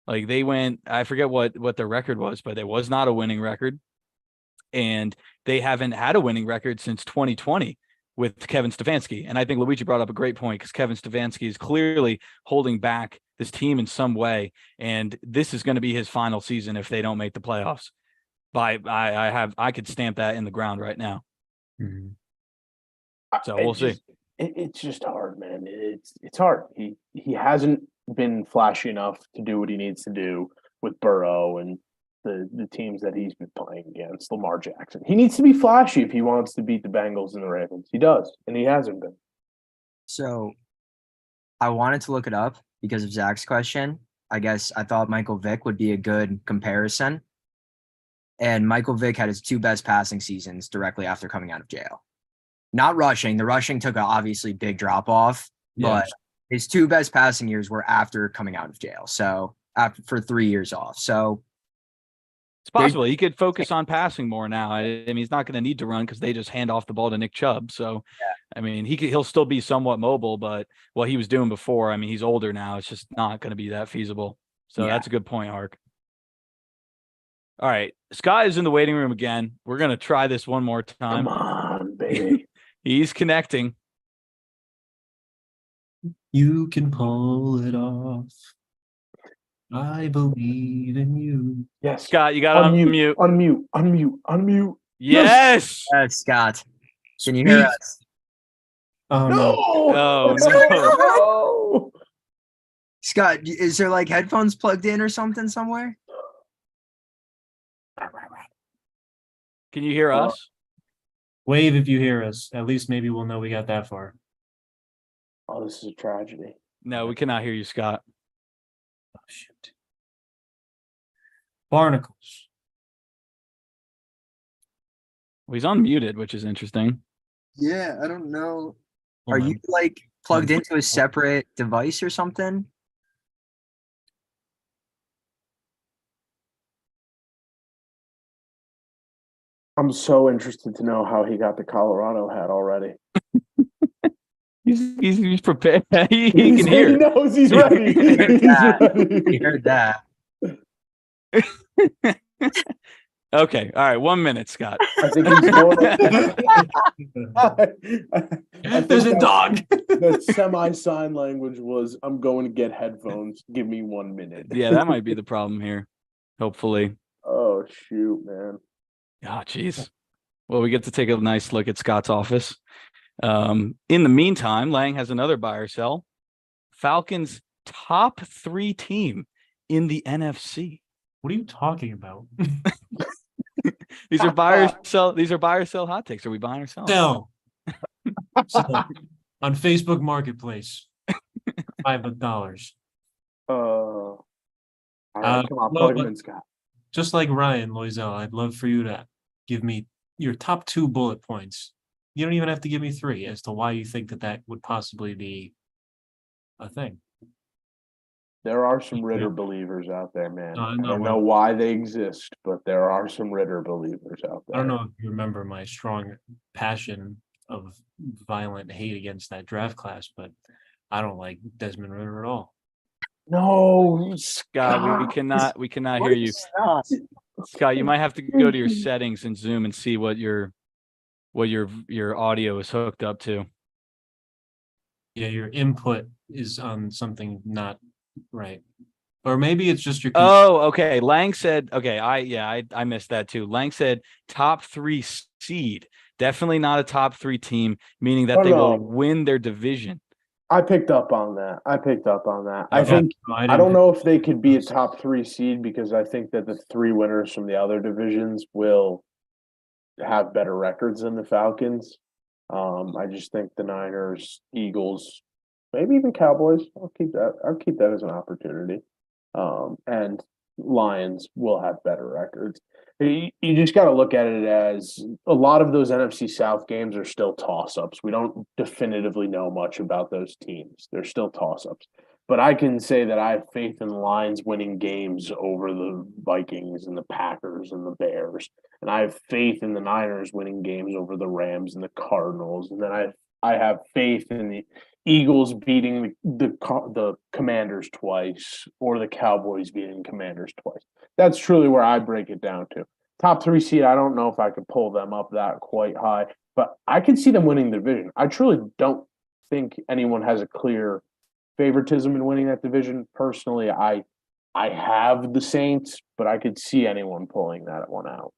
Like, they went, I forget what their record was, but it was not a winning record. and they haven't had a winning record since 2020 with Kevin Stefanski. And I think Luigi brought up a great point because Kevin Stefanski is clearly holding back this team in some way. And this is going to be his final season if they don't make the playoffs. I could stamp that in the ground right now. Mm-hmm. So we'll see. It's just hard, man. It's hard. He hasn't been flashy enough to do what he needs to do with Burrow and the teams that he's been playing against, Lamar Jackson. He needs to be flashy if he wants to beat the Bengals and the Ravens. He does, and he hasn't been. So I wanted to look it up because of Zach's question. I guess I thought Michael Vick would be a good comparison. And Michael Vick had his 2 best passing seasons directly after coming out of jail. Not rushing. The rushing took a obviously big drop off, but his 2 best passing years were after coming out of jail. So for 3 years off. So it's possible he could focus on passing more now. I mean, he's not going to need to run because they just hand off the ball to Nick Chubb. So, I mean, he'll still be somewhat mobile, but what he was doing before, I mean, he's older now. It's just not going to be that feasible. So that's a good point, Hark. All right. Scott is in the waiting room again. We're going to try this one more time. Come on, baby. He's connecting. You can pull it off. I believe in you. Yes. Scott, you got to unmute. Yes. Yes, Scott. Can you hear us? Oh, No. Oh, no. Scott, is there like headphones plugged in or something somewhere? Can you hear us? Wave if you hear us. At least maybe we'll know we got that far. Oh, this is a tragedy. No, we cannot hear you, Scott. Oh, shoot. Barnacles. Well, he's unmuted, which is interesting. Yeah, I don't know. Oh Are my- you like plugged into a separate device or something? I'm so interested to know how he got the Colorado hat already. He's prepared. He He can hear. knows he's ready. He heard He's that. ready. You heard that. Okay. All right. 1 minute, Scott. I think he's going. I There's a think dog. the semi-sign language was, "I'm going to get headphones. Give me 1 minute." Yeah, that might be the problem here. Hopefully. Oh shoot, man. Oh, jeez. Well, we get to take a nice look at Scott's office. In the meantime, Lang has another buy or sell. Falcons' top 3 team in the NFC. What are you talking about? These are buy or sell. These are buy or sell hot takes. Are we buying or selling? Sell. Sell. On Facebook Marketplace. $5. All right, come on, well, plug him in, Scott. Just like Ryan Loisel, I'd love for you to give me your top 2 bullet points. You don't even have to give me 3 as to why you think that would possibly be a thing. There are some Ritter believers out there, man. No, I no, don't know why they exist, but there are some Ritter believers out there. I don't know if you remember my strong passion of violent hate against that draft class, but I don't like Desmond Ritter at all. No, Scott, we cannot hear you. Scott, you might have to go to your settings in Zoom and see what your audio is hooked up to. Yeah, your input is on something not right. Or maybe it's just your Oh, okay. Lang said, okay, I missed that too. Lang said top 3 seed. Definitely not a top 3 team, meaning that they will win their division. I picked up on that. I Okay. think I I don't didn't- know if they could be a top 3 seed because I think that the 3 winners from the other divisions will have better records than the Falcons. I just think the Niners, Eagles, maybe even Cowboys. I'll keep that as an opportunity. And Lions will have better records. You just got to look at it as a lot of those NFC South games are still toss-ups. We don't definitively know much about those teams. They're still toss-ups. But I can say that I have faith in the Lions winning games over the Vikings and the Packers and the Bears. And I have faith in the Niners winning games over the Rams and the Cardinals. And then I have faith in the Eagles beating the Commanders twice or the Cowboys beating Commanders twice. That's truly where I break it down to. top 3 seed. I don't know if I could pull them up that quite high, but I can see them winning the division. I truly don't think anyone has a clear favoritism in winning that division. Personally, I have the Saints, but I could see anyone pulling that one out.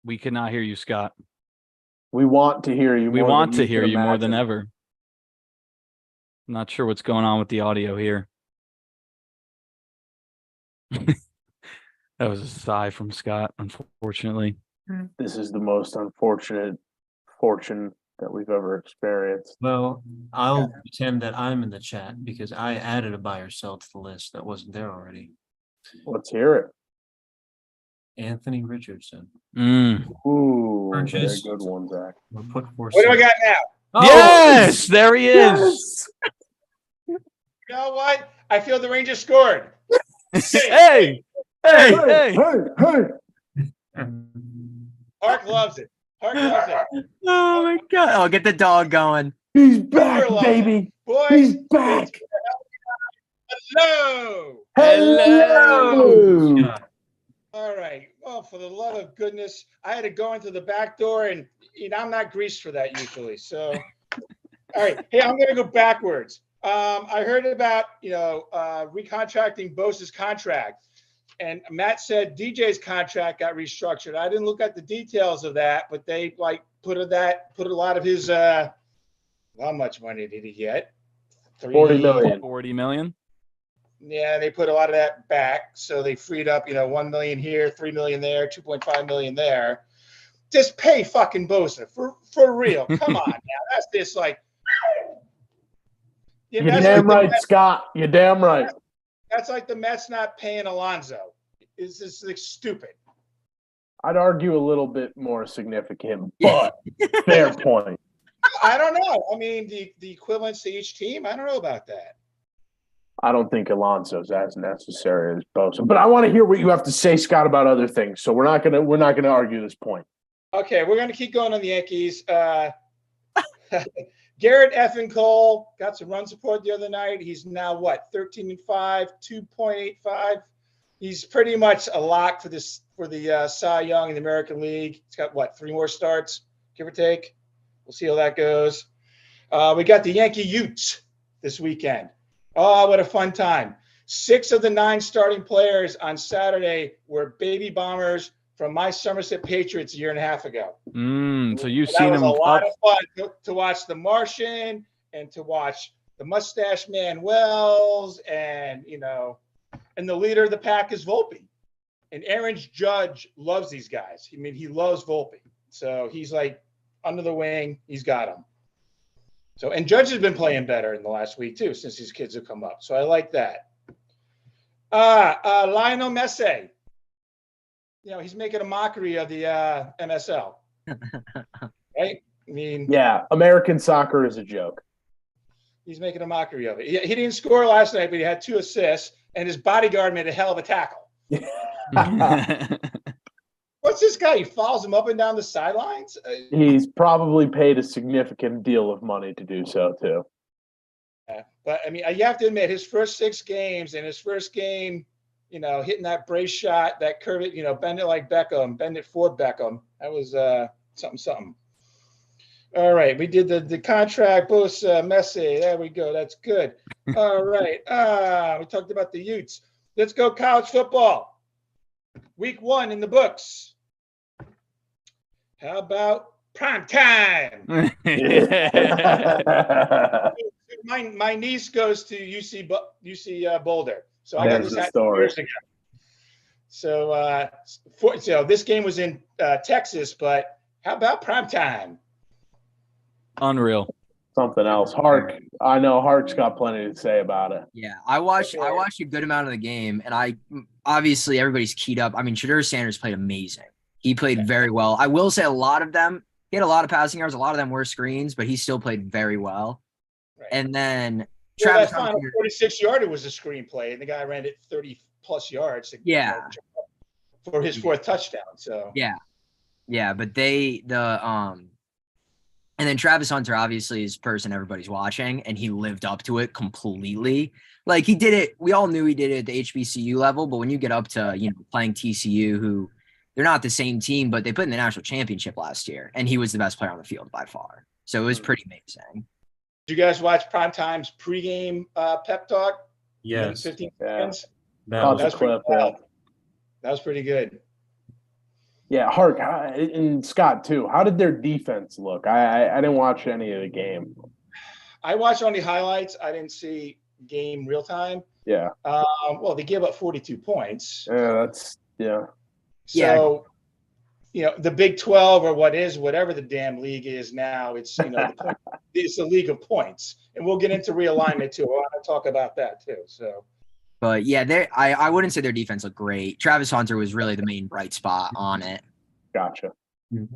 We cannot hear you, Scott. We want to hear you. We more want than to hear can you more than imagine. ever. I'm not sure what's going on with the audio here. That was a sigh from Scott, unfortunately. This is the most unfortunate fortune that we've ever experienced. Well, I'll pretend that I'm in the chat because I added a buy or sell to the list that wasn't there already. Let's hear it. Anthony Richardson. Ooh, very Purchase. good one, Zach. We're put for What do I sale. got now? Oh, Yes, there he is. You know what? I feel the Rangers scored. Hey, hey. Hark loves it. Hark loves it. Oh my god! Oh, get the dog going. He's back, Super love baby. Boys, He's back. hello. Hello. Scott. All right. Well, for the love of goodness, I had to go into the back door, and I'm not greased for that usually. So, all right. Hey, I'm going to go backwards. I heard about recontracting Bosa's contract, and Matt said DJ's contract got restructured. I didn't look at the details of that, but they put a lot of his how much money did he get? 40 million. 40 million. Yeah, they put a lot of that back, so they freed up, 1 million here, 3 million there, 2.5 million there. Just pay fucking Bosa for real. Come on now, that's just like. You're damn right, Scott. You're damn right. That's like the Mets not paying Alonso. It's just like stupid. I'd argue a little bit more significant, but fair point. I don't know. I mean, the equivalents to each team. I don't know about that. I don't think Alonso's as necessary as Bosa, but I want to hear what you have to say, Scott, about other things. So we're not gonna argue this point. Okay, we're gonna keep going on the Yankees. Garrett effing Cole got some run support the other night. He's now 13-5, 2.85. He's pretty much a lock for the Cy Young in the American League. He's got 3 more starts, give or take. We'll see how that goes. We got the Yankee Utes this weekend. Oh, what a fun time. 6 of the 9 starting players on Saturday were baby bombers from my Somerset Patriots a year and a half ago. So you've That seen was him a lot up. of fun to watch The Martian and to watch the Mustache Man Wells and the leader of the pack is Volpe. And Aaron Judge loves these guys. I mean, he loves Volpe. So he's like under the wing. He's got him. So, and Judge has been playing better in the last week too, since these kids have come up. So I like that. Lionel Messi. He's making a mockery of the MSL. Right? I mean, yeah, American soccer is a joke. He's making a mockery of it. He didn't score last night, but he had 2 assists, and his bodyguard made a hell of a tackle. What's this guy? He follows him up and down the sidelines? He's probably paid a significant deal of money to do so, too. But, I mean, you have to admit, his first 6 games and his first game, hitting that brace shot, that curve it, bend it like Beckham, bend it for Beckham. That was something. All right, we did the contract, Bosa, Messi. There we go. That's good. All right, we talked about the Utes. Let's go college football. Week 1 in the books. How about prime time? My niece goes to UC Boulder, so I got this hat years ago. So, this game was in Texas, but how about prime time? Unreal. Something else. I know Hark's got plenty to say about it. Yeah, I watched a good amount of the game, and obviously everybody's keyed up. I mean, Shadur Sanders played amazing. He played very well. I will say a lot of them, he had a lot of passing yards. A lot of them were screens, but he still played very well. Right. And then Travis that final 46-yarder was a screenplay, and the guy ran it 30-plus yards. For his 4th touchdown. So yeah, but And then Travis Hunter obviously is the person everybody's watching, and he lived up to it completely. Like he did it. We all knew he did it at the HBCU level, but when you get up to, playing TCU, who they're not the same team, but they put in the national championship last year, and he was the best player on the field by far. So it was pretty amazing. Did you guys watch Primetime's pregame pep talk? Yes. 15 Yeah. seconds. Caught the That's pretty clip, yeah. wild. That was pretty good. Yeah, Hark, and Scott too. How did their defense look? I didn't watch any of the game. I watched only highlights. I didn't see game real time. Yeah. Well, they gave up 42 points. Yeah. So, the Big 12 or whatever the damn league is now, it's it's a league of points, and we'll get into realignment too. I want to talk about that too. So, but yeah, I wouldn't say their defense looked great. Travis Hunter was really the main bright spot on it. Gotcha.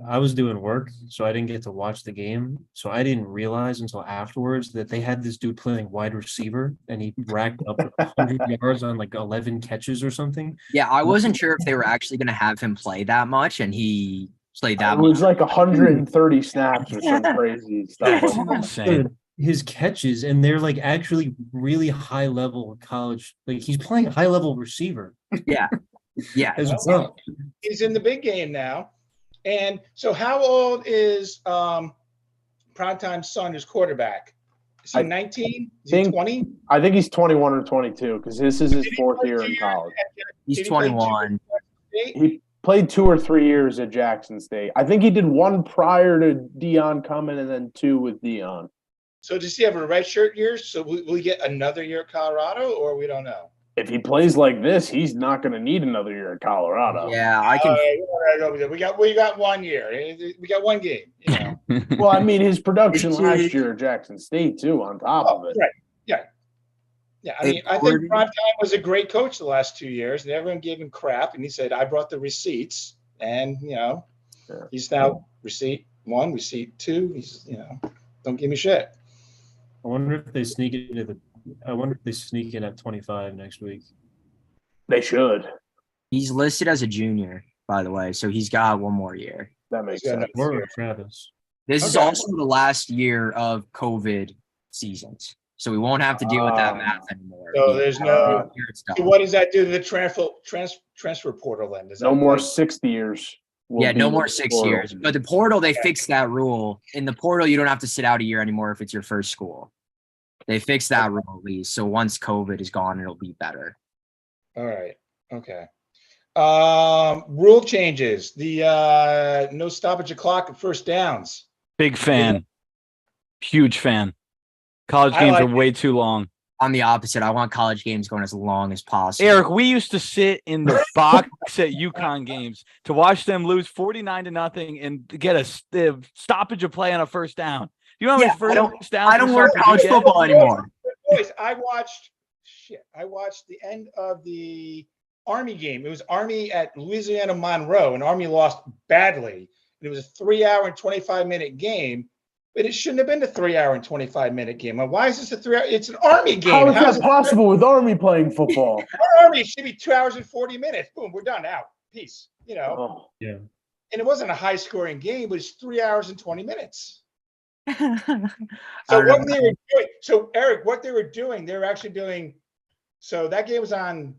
I was doing work, so I didn't get to watch the game. So I didn't realize until afterwards that they had this dude playing wide receiver, and he racked up 100 yards on like 11 catches or something. Yeah, I wasn't sure if they were actually going to have him play that much, and he played that It much. was like 130 snaps or some crazy stuff. That's insane. His catches, and they're like actually really high level college. Like he's playing high level receiver. Yeah. As well. he's in the big game now. And so, how old is Primetime's son, his quarterback? Is he 19? Is he 20? I think he's 21 or 22 because this is his fourth year in college. He's 21. He played 2 or 3 years at Jackson State. I think he did 1 prior to Dion coming and then 2 with Dion. So does he have a redshirt year? So will we get another year at Colorado, or we don't know? If he plays like this, he's not going to need another year at Colorado. Yeah, I can. We got 1 year. We got 1 game. Well, I mean, his production last year at Jackson State too. On top of it, right? Yeah. I mean, I think Primetime was a great coach the last 2 years, and everyone gave him crap, and he said, "I brought the receipts," and he's now receipt 1, receipt 2. He's don't give me shit. I wonder if they sneak it into I wonder if they sneak in at 25 next week. They should. He's listed as a junior, by the way, so he's got 1 more year. That makes sense. Or Travis. This is also the last year of COVID seasons, so we won't have to deal with that math anymore. So there's no. So what does that do to the transfer portal then? No more 6 years. No more 6 years. But the portal, they fixed that rule. In the portal, you don't have to sit out a year anymore if it's your first school. They fixed that rule at least. So once COVID is gone, it'll be better. All right. Okay. Rule changes. The no stoppage of clock at first downs. Big fan. Huge fan. College games are way too long. I'm the opposite. I want college games going as long as possible. Eric, we used to sit in the box at UConn games to watch them lose 49-0 and get a stoppage of play on a first down. You know how many first downs? I don't work college football anymore. Boys, I watched the end of the Army game. It was Army at Louisiana Monroe, and Army lost badly. And it was a 3-hour and 25-minute game, but it shouldn't have been a 3-hour and 25-minute game. Why is this a 3-hour? It's an Army game. How is that possible with Army playing football? Army should be 2 hours and 40 minutes. Boom, we're done. Out. Peace. Yeah. And it wasn't a high-scoring game, but it's 3 hours and 20 minutes. So what they were doing, Eric, what they were doing, they were actually doing. So that game was on.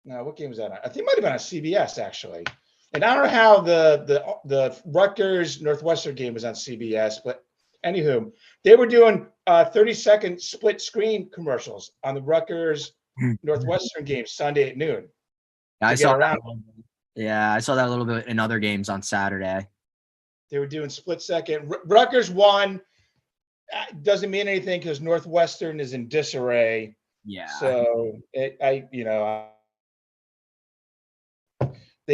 No, what game was that on? I think it might have been on CBS actually. And I don't know how the Rutgers Northwestern game was on CBS, but anywho, they were doing 30-second split screen commercials on the Rutgers Northwestern game Sunday at noon. I saw that. Yeah, I saw that a little bit in other games on Saturday. They were doing split second. Rutgers won. Doesn't mean anything because Northwestern is in disarray. Yeah. So they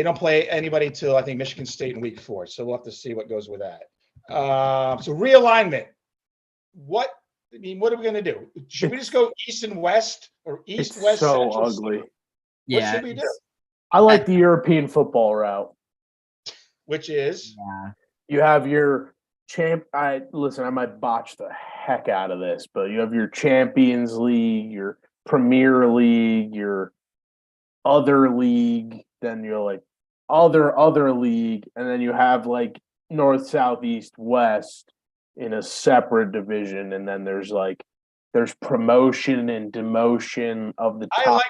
don't play anybody till I think Michigan State in week 4. So we'll have to see what goes with that. So realignment. What are we going to do? Should we just go east and west or east, west? So central? ugly. What should we do? I like the European football route. Which is? Yeah. You have your I might botch the heck out of this, but you have your Champions League, your Premier League, your other league, then you're like other league, and then you have like North, South, East, West, in a separate division, and then there's promotion and demotion of the top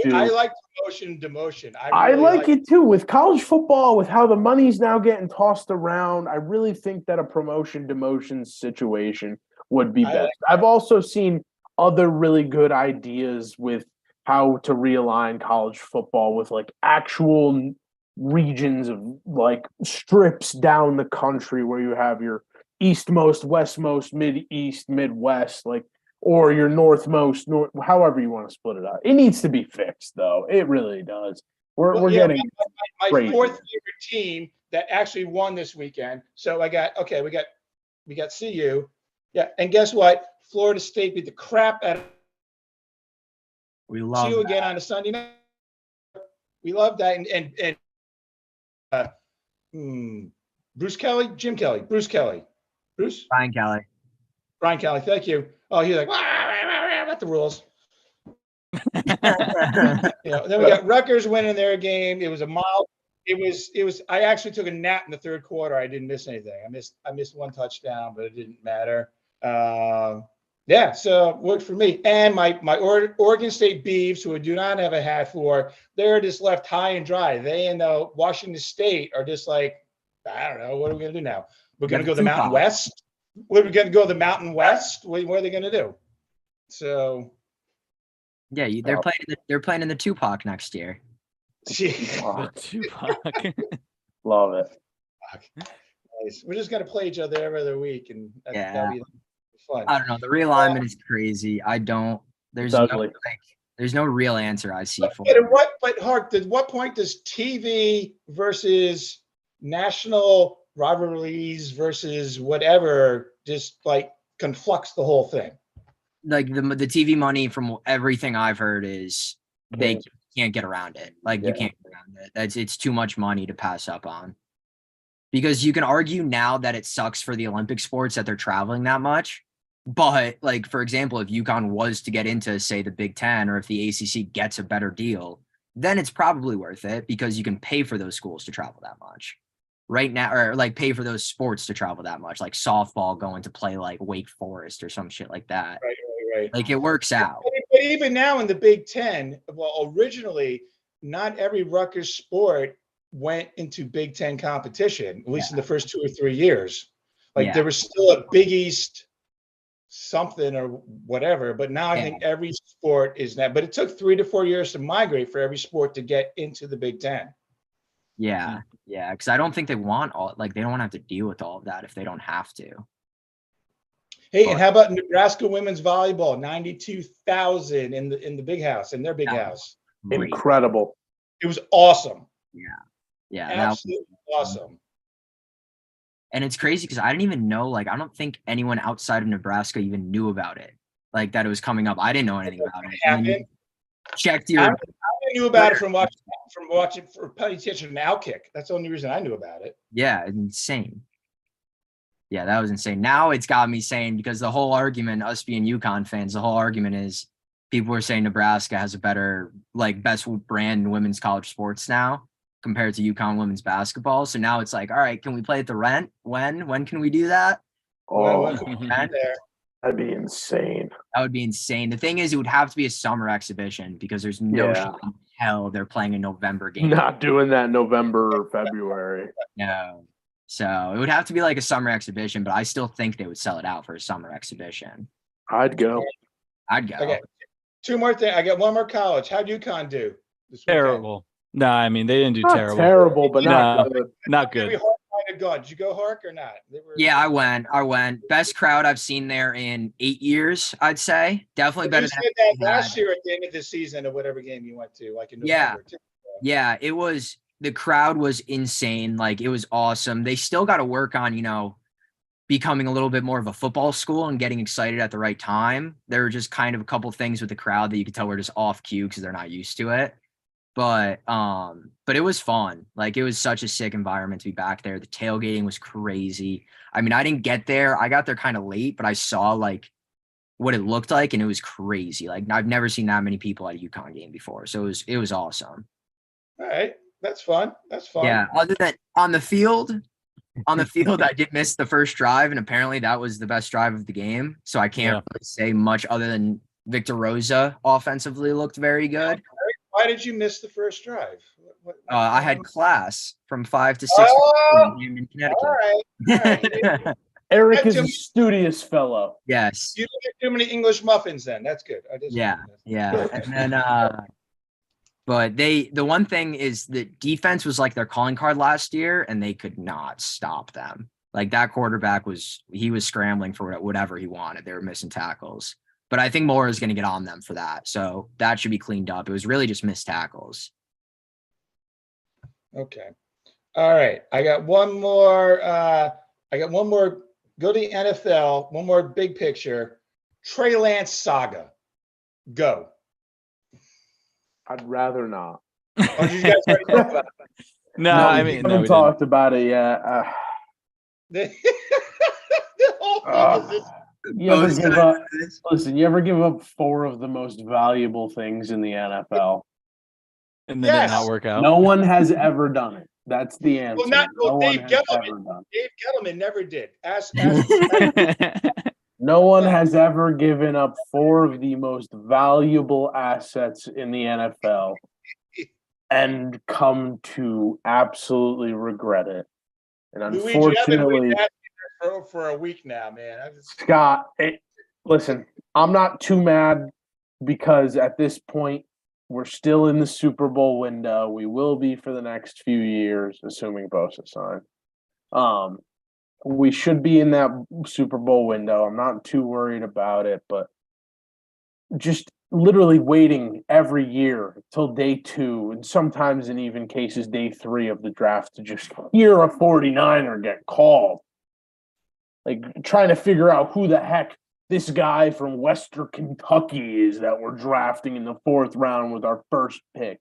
two. I like promotion and demotion. I really like it too. With college football, with how the money's now getting tossed around, I really think that a promotion demotion situation would be best. I've also seen other really good ideas with how to realign college football with like actual regions of like strips down the country where you have your eastmost, westmost, mid-east, midwest, like, or your northmost, however you want to split it up. It needs to be fixed, though. It really does. We're getting my crazy. fourth favorite team that actually won this weekend. So we got CU. Yeah, and guess what? Florida State beat the crap out of We love CU that. again on a Sunday night. We love that. Bruce Kelly, Jim Kelly, Bruce Kelly, Brian Kelly. Brian Kelly. Thank you. Oh, he's like, what the rules? Then we got Rutgers winning their game. It was a mild. It was. I actually took a nap in the third quarter. I didn't miss anything. I missed one touchdown, but it didn't matter. So it worked for me. And my Oregon State Beavs, who I do not have a hat for, they're just left high and dry. They and Washington State are just like, I don't know. What are we going to do now? We're going to go to the Mountain West. We're going to go to the Mountain West. What are they going to do? So, yeah, they're playing in the Tupac next year. The Tupac. Love it. Nice. We're just going to play each other every other week, and that'll be fun. I don't know. The realignment is crazy. There's no real answer I see for it. At what point does TV versus national rivalries versus whatever just like conflux the whole thing? Like the TV money, from everything I've heard, is they can't get around it. Like you can't get around it. It's too much money to pass up on. Because you can argue now that it sucks for the Olympic sports that they're traveling that much. But like, for example, if UConn was to get into, say, the Big Ten, or if the ACC gets a better deal, then it's probably worth it because you can pay for those schools to travel that much. Right now, or like pay for those sports to travel that much, like softball going to play like Wake Forest or some shit like that. Right. Like it works out. But even now in the Big Ten, well, originally, not every Rutgers sport went into Big Ten competition, at least in the first 2 or 3 years. Like there was still a Big East something or whatever, but now I think every sport is that. But it took 3 to 4 years to migrate for every sport to get into the Big Ten. Yeah, because I don't think they want they don't want to have to deal with all of that if they don't have to. Hey, and how about Nebraska women's volleyball? 92,000 in the big house, in their big house. Incredible. It was awesome. Yeah, absolutely awesome. And it's crazy because I didn't even know. I don't think anyone outside of Nebraska even knew about it. Like that it was coming up. I didn't know anything about it. Checked your. I knew about it from watching for paying attention to Outkick. That's the only reason I knew about it. Yeah, insane. Yeah, that was insane. Now it's got me saying, because the whole argument, us being UConn fans, the whole argument is people are saying Nebraska has a better, best brand in women's college sports now compared to UConn women's basketball. So now it's like, all right, can we play at the Rent? When can we do that? Oh, that'd be insane. That would be insane. The thing is, it would have to be a summer exhibition because there's no hell they're playing a November game. Not doing that November or February. No. So it would have to be like a summer exhibition, but I still think they would sell it out for a summer exhibition. I'd go. Okay. Two more things. I got one more college. How'd UConn do? Terrible. No, I mean, they didn't do Not terrible. Terrible, but not good. Not good. Did you go, Hark, or not? Yeah, I went. Best crowd I've seen there in 8 years, I'd say. Definitely better than that last year at the end of the season of whatever game you went to, like in November. Yeah, it was. The crowd was insane. It was awesome. They still got to work on, becoming a little bit more of a football school and getting excited at the right time. There were just kind of a couple things with the crowd that you could tell were just off cue because they're not used to it. But it was fun. It was such a sick environment to be back there. The tailgating was crazy. I mean, I didn't get there. I got there kind of late, but I saw what it looked like, and it was crazy. I've never seen that many people at a UConn game before. So it was awesome. All right. That's fun. Yeah. Other than on the field, on the field, I did miss the first drive, and apparently that was the best drive of the game. So I can't really say much other than Victor Rosa offensively looked very good. Why did you miss the first drive? I had class from 5 to 6 in Connecticut. All right. Eric is a studious fellow. Yes. You don't get too many English muffins then. That's good. Yeah. And then but the one thing is that defense was like their calling card last year, and they could not stop them. Like that quarterback was scrambling for whatever he wanted. They were missing tackles. But I think Moore is going to get on them for that. So that should be cleaned up. It was really just missed tackles. Okay. All right. I got one more. Go to the NFL. One more big picture. Trey Lance saga. Go. I'd rather not. Oh, did you guys already talk about it? No, I mean, we haven't talked about it yet. The whole thing is this. You ever give up 4 of the most valuable things in the NFL? And then it not work out. No one has ever done it. That's the answer. Dave Gettleman never did. Ask No one has ever given up 4 of the most valuable assets in the NFL and come to absolutely regret it. And unfortunately, for a week now, man. Scott, listen, I'm not too mad because at this point, we're still in the Super Bowl window. We will be for the next few years, assuming Bosa signs. We should be in that Super Bowl window. I'm not too worried about it, but just literally waiting every year till day 2, and sometimes in even cases day 3 of the draft to just hear a 49er get called. Like trying to figure out who the heck this guy from Western Kentucky is that we're drafting in the 4th round with our first pick.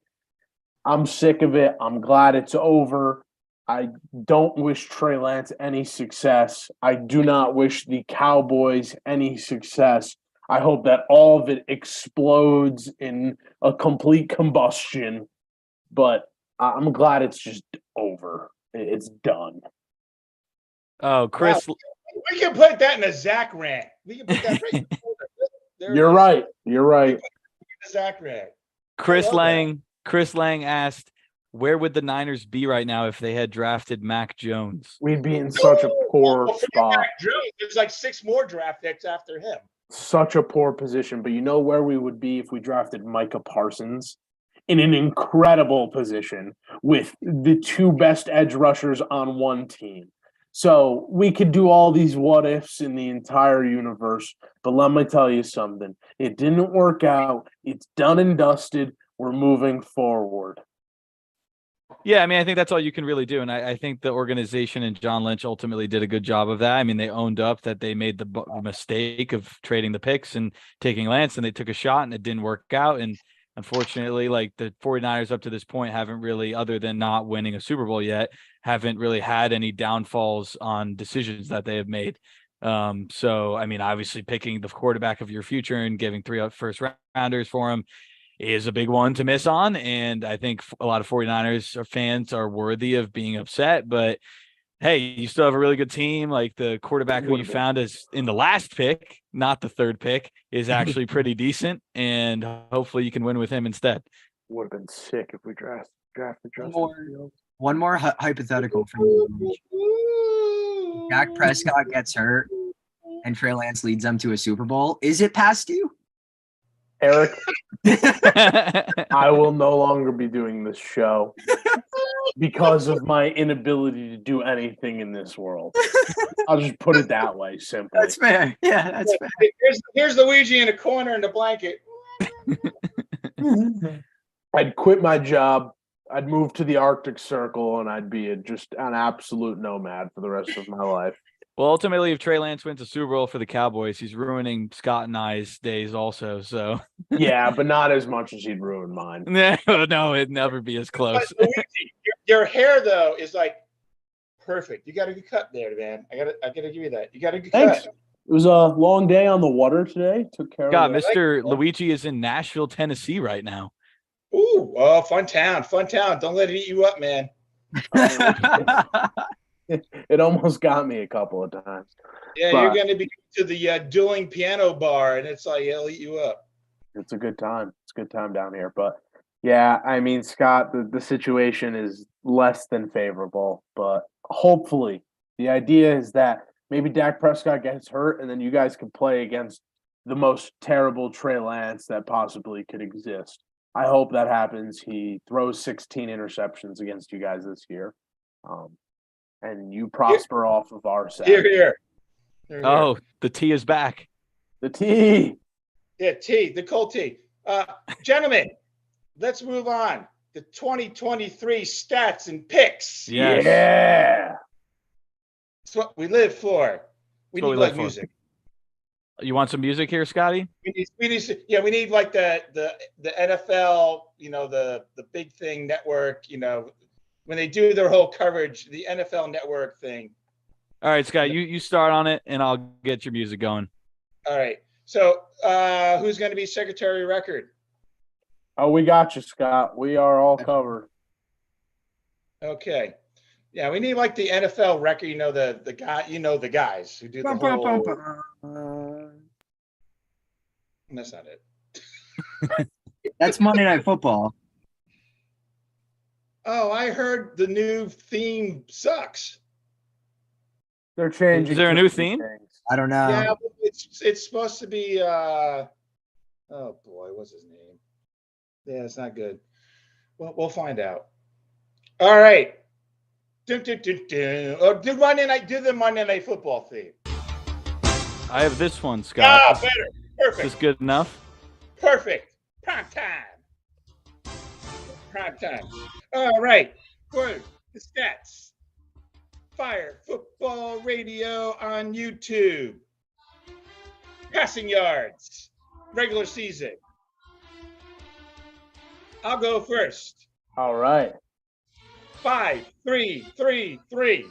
I'm sick of it. I'm glad it's over. I don't wish Trey Lance any success. I do not wish the Cowboys any success. I hope that all of it explodes in a complete combustion. But I'm glad it's just over. It's done. Oh, Chris. Wow. We can put that in a Zach rant. We can put that right there. You're right. You're right. Zach rant. Chris Lang asked, where would the Niners be right now if they had drafted Mac Jones? We'd be in such a poor spot. Mac Jones, there's like 6 more draft picks after him. Such a poor position. But you know where we would be if we drafted Micah Parsons? In an incredible position with the 2 best edge rushers on one team. So we could do all these what ifs in the entire universe, but let me tell you something. It didn't work out. It's done and dusted. We're moving forward. Yeah, I mean, I think that's all you can really do. And I think the organization and John Lynch ultimately did a good job of that. I mean, they owned up that they made the mistake of trading the picks and taking Lance, and they took a shot and it didn't work out. And unfortunately, like the 49ers up to this point haven't really, other than not winning a Super Bowl yet, haven't really had any downfalls on decisions that they have made. So, I mean, obviously picking the quarterback of your future and giving 3 first rounders for him is a big one to miss on. And I think a lot of 49ers fans are worthy of being upset, but hey, you still have a really good team. Like the quarterback who you found is in the last pick, not the 3rd pick, is actually pretty decent. And hopefully you can win with him instead. Would have been sick if we drafted Justin Fields. One more hypothetical for you. Dak Prescott gets hurt and Trey Lance leads them to a Super Bowl. Is it past you? Eric, I will no longer be doing this show because of my inability to do anything in this world. I'll just put it that way, simply. That's fair. Yeah, that's fair. Here's Luigi in a corner in the blanket. I'd quit my job. I'd move to the Arctic Circle, and I'd be just an absolute nomad for the rest of my life. Well, ultimately, if Trey Lance wins a Super Bowl for the Cowboys, he's ruining Scott and I's days also. So yeah, but not as much as he'd ruin mine. No, it'd never be as close. Luigi, your hair though is like perfect. You got a good cut there, man. I gotta give you that. You got a good Thanks. cut. It was a long day on the water today. Took care God, of it. Mr. Luigi is in Nashville, Tennessee right now. Ooh, oh, fun town. Don't let it eat you up, man. It almost got me a couple of times. Yeah, But- you're going to be to the dueling piano bar, and it's like it'll eat you up. It's a good time. It's a good time down here. But yeah, I mean, Scott, the situation is less than favorable. But hopefully, the idea is that maybe Dak Prescott gets hurt, and then you guys can play against the most terrible Trey Lance that possibly could exist. I hope that happens. He throws 16 interceptions against you guys this year. And you prosper off of our side. Here, here. Here, here. Oh, the T is back. The T. Yeah, the cold T. Gentlemen, let's move on. The 2023 stats and picks. Yes. Yeah. That's what we live for. We That's what need we like live for. music. You want some music here, Scotty? We need like the NFL, the big thing network, when they do their whole coverage, the NFL network thing. All right, Scott, you start on it, and I'll get your music going. All right. So who's going to be Secretary of Record? Oh, we got you, Scott. We are all covered. Okay. Yeah, we need like the NFL record, the guy, the guys who do the whole. That's not it. That's Monday Night Football. Oh, I heard the new theme sucks. They're changing. Is there a new theme? things. I don't know. Yeah, but it's supposed to be. Oh boy, what's his name? Yeah, it's not good. Well, we'll find out. All right. Dun, dun, dun, dun. Oh, do the Monday Night Football theme. I have this one, Scott. Ah, Is better. this Perfect. good enough? Perfect. Prime time. Prime time. All right. For the stats. Phire Football Radio on YouTube. Passing yards. Regular season. I'll go first. All right. 5, 3, 3, 3.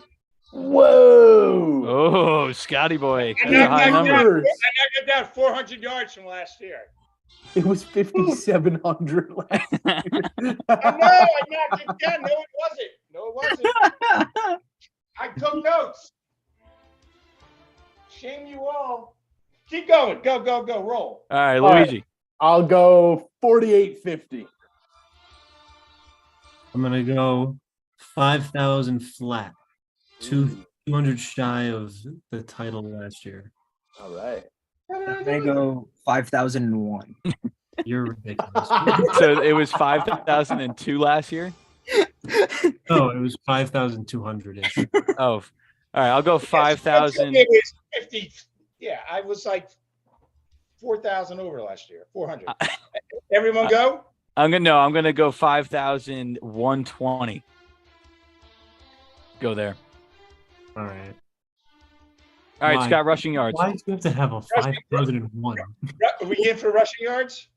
Whoa. Oh, Scotty boy. I That's a high knocked number. down 400 yards from last year. It was 5,700 last year. I know, I knocked it down. No, it wasn't. No, it wasn't. I took notes. Shame you all. Keep going. Go, go, go. Roll. All right, All right. Luigi. I'll go 4850. I'm gonna go 5,000 flat. 200 shy of the title last year. All right. I'm gonna go 5,001. You're ridiculous. So it was 5,002 last year? No, it was 5,200 ish. Oh, all right. I'll go 5,000. It was 50. Yeah, I was like 4,000 over last year. 400. Everyone go? I'm gonna go 5,120. Go there. All right. All right, Why? Scott, rushing yards. Why do you have to have a 5,001? Are we in for rushing yards?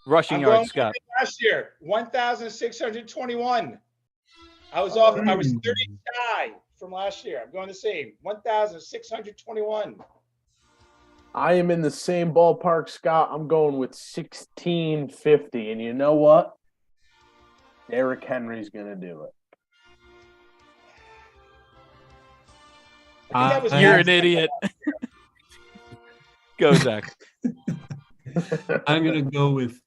Rushing I'm going yards, Scott. with last year, 1,621. I was 30 shy from last year. I'm going the same, 1,621. I am in the same ballpark, Scott. I'm going with 1650. And you know what? Derrick Henry's going to do it. I think that was You're last an year. idiot. Go, Zach. I'm gonna go with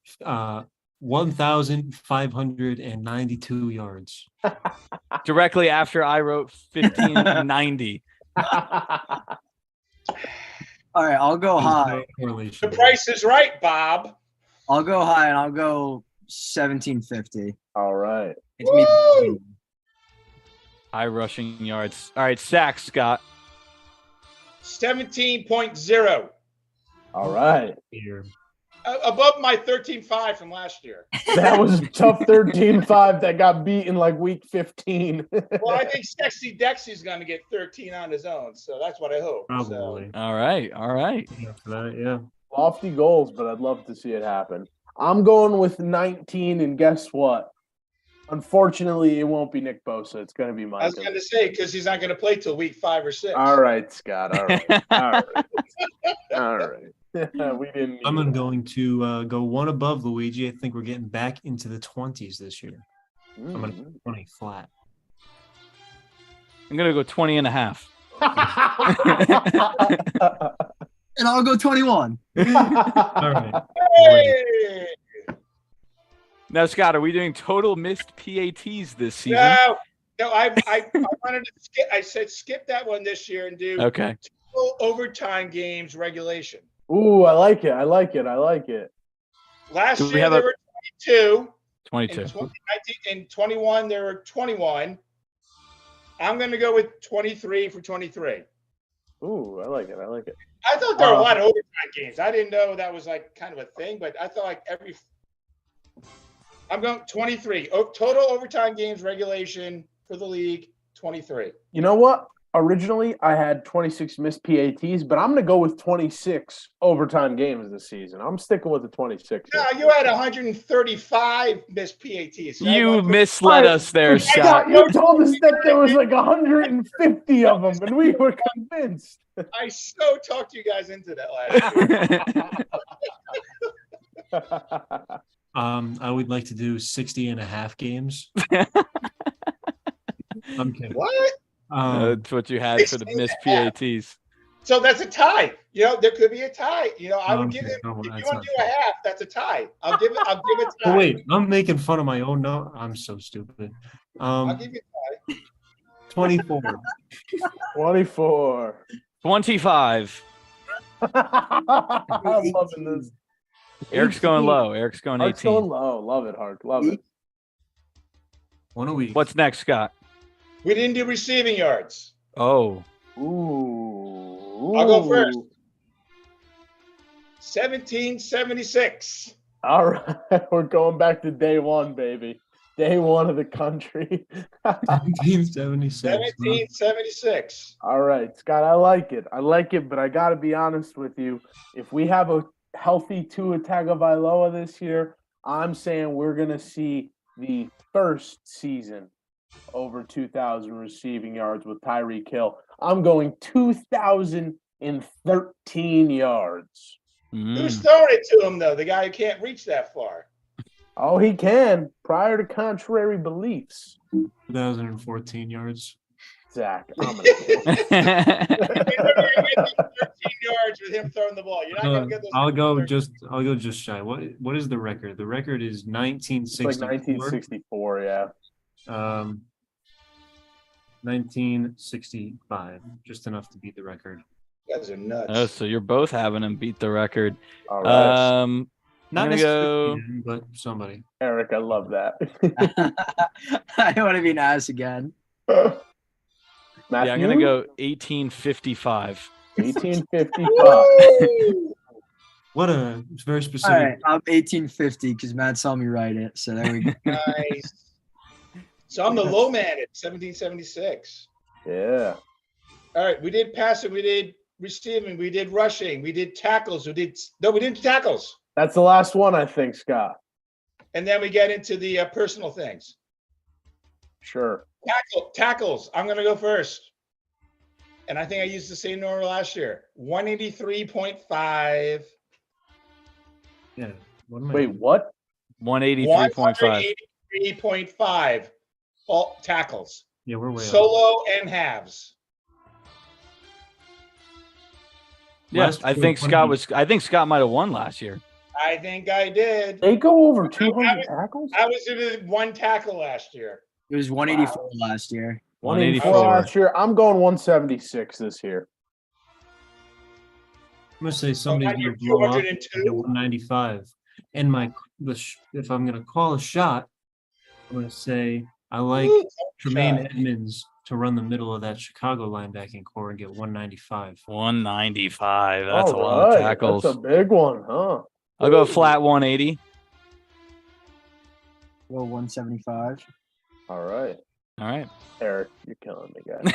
1,592 yards. Directly after I wrote 1590. All right, I'll go high. The price is right, Bob. I'll go high and I'll go 1750. All right. It's me. Woo! High rushing yards. All right, sacks, Scott. 17.0. All right. Here. Above my 13.5 from last year. That was a tough 13-5 that got beaten like week 15. Well, I think Sexy Dexy's going to get 13 on his own, so that's what I hope. So, Probably. All right. After that, yeah. Lofty goals, but I'd love to see it happen. I'm going with 19, and guess what? Unfortunately, it won't be Nick Bosa. It's going to be I was Micah. going to say, because he's not going to play till week 5 or 6. All right, Scott. All right. All right. All right. We didn't. I'm need going to go one above Luigi. I think we're getting back into the 20s this year. that. I'm going to 20 flat. I'm going to go 20 and a half. And I'll go 21. All right. Hey! Now, Scott, are we doing total missed PATs this season? No, I wanted to skip. I said skip that one this year and do Okay. total overtime games regulation. Ooh, I like it. I like it. I like it. Last Do we year have there a- were 22. 22. In 2019 and 21 there were 21. I'm going to go with 23 for 23. Ooh, I like it. I like it. I thought there were a lot of overtime games. I didn't know that was like kind of a thing, but I thought like I'm going 23. Total overtime games regulation for the league, 23. You know what? Originally, I had 26 missed PATs, but I'm going to go with 26 overtime games this season. I'm sticking with the 26. No, you had 135 missed PATs. So You misled us there, Scott. You told us that there was like 150 of them, and we were convinced. I so talked you guys into that last year. I would like to do 60 and a half games. I'm kidding. What? That's what you had for the missed PATs. So that's a tie. You know, there could be a tie. You know, I would give Okay, him. no, If you that's want not to do a half, that's a tie. I'll give it a tie. Oh, wait, I'm making fun of my own note. I'm so stupid. I'll give you a tie. 24. 24. 25. I'm loving this. Eric's going 18. low. Eric's going Hark's 18. going low. Love it, Hark. Love it. One a week. What's next, Scott? We didn't do receiving yards. Oh, Ooh. I'll go first. 1776. All right. We're going back to day one, baby. Day one of the country. 1776. 1776. All right, Scott, I like it. I like it, but I got to be honest with you. If we have a healthy Tua Tagovailoa this year, I'm saying we're going to see the first season over 2,000 receiving yards with Tyreek Hill. I'm going 2,013 yards. Who's throwing it to him, though? The guy who can't reach that far. Oh, he can, prior to contrary beliefs. 2014 yards. Zach, I'm going to You're never gonna get 13 yards with him throwing the ball. You're not going to get those. I'll go just shy. What is the record? The record is It's like 1964. 1964, yeah. 1965, just enough to beat the record. You guys are nuts. Oh, so you're both having him beat the record. All right. Not gonna go- necessarily, but somebody. Eric, I love that. I don't want to be an ass again. Yeah, I'm Matthew? gonna go 1855. 1855. What a it's very All specific. right, I'm 1850 because Matt saw me write it. So there we go. Nice. So I'm the low man at 1776. Yeah. All right, we did passing, we did receiving, we did rushing, we did tackles, we didn't do tackles. That's the last one, I think, Scott. And then we get into the personal things. Sure. Tackles. I'm going to go first. And I think I used the same number last year. 183.5. Yeah. What am I Wait, doing? what? 183.5. 183.5 all tackles. Yeah, we're way off. Solo and halves. Yeah, Last I year, think 20 Scott might have won last year. I think I did. They go over 200 tackles? I was doing one tackle last year. It was 184 last year. 184 184. last year. I'm going 176 this year. I'm gonna say somebody's now you're gonna blow up 202? at 195. And if I'm gonna call a shot, I'm gonna say I like Ooh, Tremaine shot. Edmonds to run the middle of that Chicago linebacking core and get 195. 195. That's a All lot of right, tackles. That's a big one, huh? I'll go flat 180. Well, 175. All right. All right. Eric, you're killing me, guys.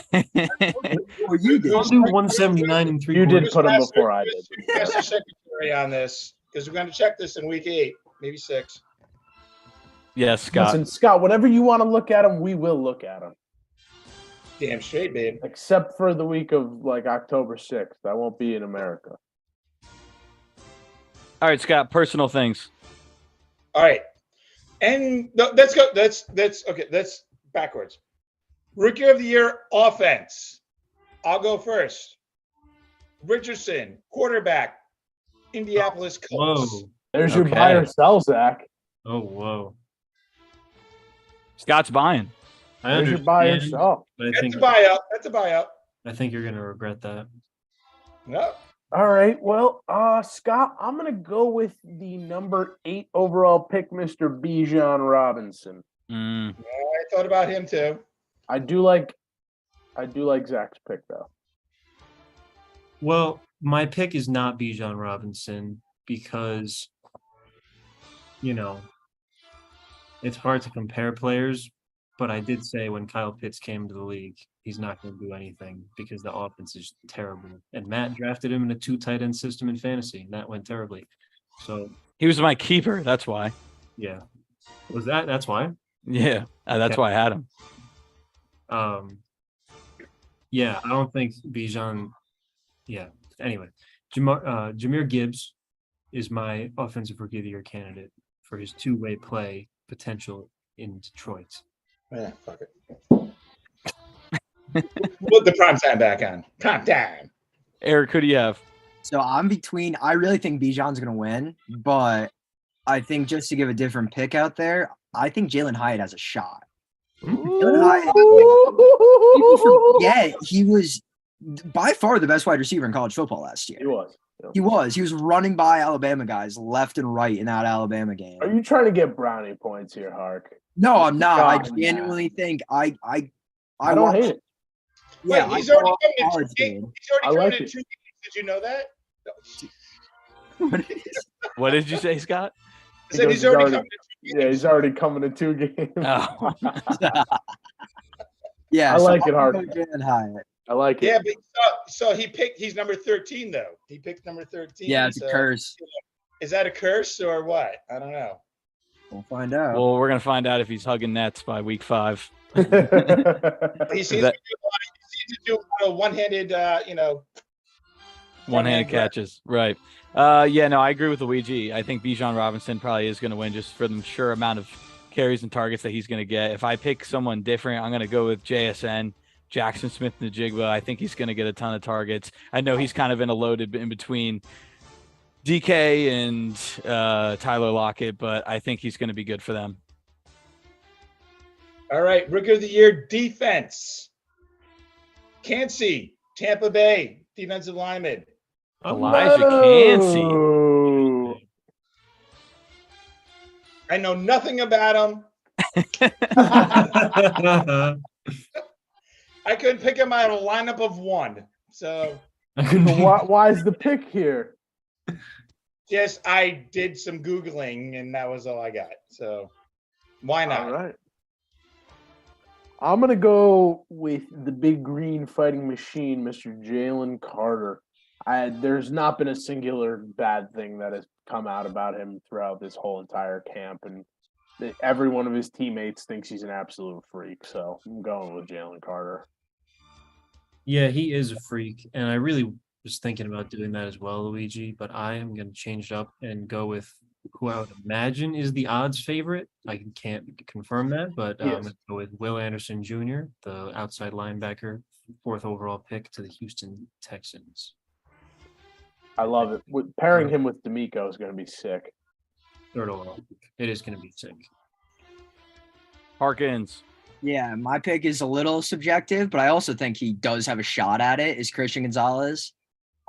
Well, you did. I'll do 179 and three You did quarters. put him Master- before I did. Master Secretary on this because we're going to check this in week 8, maybe 6. Yes, Scott. Listen, Scott, whenever you want to look at them, we will look at them. Damn straight, babe. Except for the week of like October 6th. I won't be in America. All right, Scott. Personal things. All right. And no, let's go. That's okay. That's backwards. Rookie of the year offense. I'll go first. Richardson, quarterback, Indianapolis Colts. Whoa. There's your Okay. buy or sell, Zach. Oh, whoa. Scott's buying. I There's your buy or understand, sell. but I That's think a buyout. That's a buyout. I think you're gonna regret that. No. All right. Well, Scott, I'm gonna go with the number 8 overall pick, Mr. Bijan Robinson. Mm, I thought about him too. I do like Zach's pick though. Well, my pick is not Bijan Robinson because, it's hard to compare players. But I did say when Kyle Pitts came to the league, he's not going to do anything because the offense is terrible. And Matt drafted him in a 2 tight end system in fantasy, and that went terribly. So he was my keeper. That's why. yeah, that's why. Yeah, that's Okay. why I had him. Yeah, I don't think Bijan. Yeah. Anyway, Jahmyr Gibbs is my offensive rookie of the year candidate for his 2-way play potential in Detroit. Yeah, fuck it. Put the prime time back on. Prime time. Eric, who do you have? So I'm between. I really think Bijan's going to win, but I think just to give a different pick out there, I think Jalen Hyatt has a shot. Jalen Hyatt, people forget he was by far the best wide receiver in college football last year. He was. He was running by Alabama guys left and right in that Alabama game. Are you trying to get brownie points here, Hark? No, I'm not. I God, genuinely think I don't watched- hate it. Yeah, Wait, he's I already watched coming in college 2 games. game. He's already I coming like in it. 2 games. Did you know that? What did you say, Scott? I said he's already coming in 2 games. Yeah, he's already coming to 2 games. Oh. Yeah, I like I'm it, Hart. gonna go Jalen Hyatt. I like it. Yeah, but so he's number 13 though. He picked number 13. Yeah, it's a so curse. Is that a curse or what? I don't know. We'll find out. Well, we're gonna find out if he's hugging nets by week 5. He seems That- to do a lot of one-handed, One-handed grab. catches, right? Yeah, no, I agree with Luigi. I think Bijan Robinson probably is going to win just for the sure amount of carries and targets that he's going to get. If I pick someone different, I'm going to go with JSN, Jackson Smith-Njigba. I think he's going to get a ton of targets. I know he's kind of in a loaded in between DK and Tyler Lockett, but I think he's going to be good for them. All right, Rookie of the Year defense. Cansey, Tampa Bay, defensive lineman. Elijah Cansey. Oh. I know nothing about him. I couldn't pick him out of a lineup of 1. So Why is the pick here? yes, I did some Googling and that was all I got. So why not? All right. I'm going to go with the big green fighting machine, Mr. Jalen Carter. There's not been a singular bad thing that has come out about him throughout this whole entire camp, and every one of his teammates thinks he's an absolute freak. So I'm going with Jalen Carter. Yeah, he is a freak, and I really was thinking about doing that as well, Luigi. But I am going to change it up and go with who I would imagine is the odds favorite. I can't confirm that, but I'm going to go with Will Anderson Jr., the outside linebacker, 4th overall pick to the Houston Texans. I love it. Pairing him with D'Amico is going to be sick. 3rd overall pick. It is going to be sick. Harkins. Yeah, my pick is a little subjective, but I also think he does have a shot at it, is Christian Gonzalez.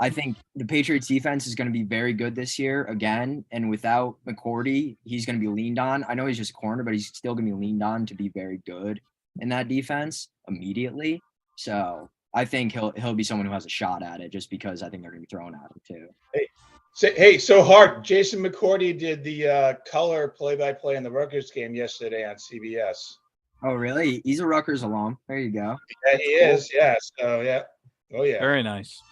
I think the Patriots defense is going to be very good this year again. And without McCourty, he's going to be leaned on. I know he's just a corner, but he's still going to be leaned on to be very good in that defense immediately. So I think he'll be someone who has a shot at it just because I think they're going to be throwing at him too. So hard. Jason McCourty did the color play-by-play in the Rutgers game yesterday on CBS. Oh, really? He's a Rutgers alum. There you go. Yeah, he is. Yeah. So yeah. Oh yeah. Very nice.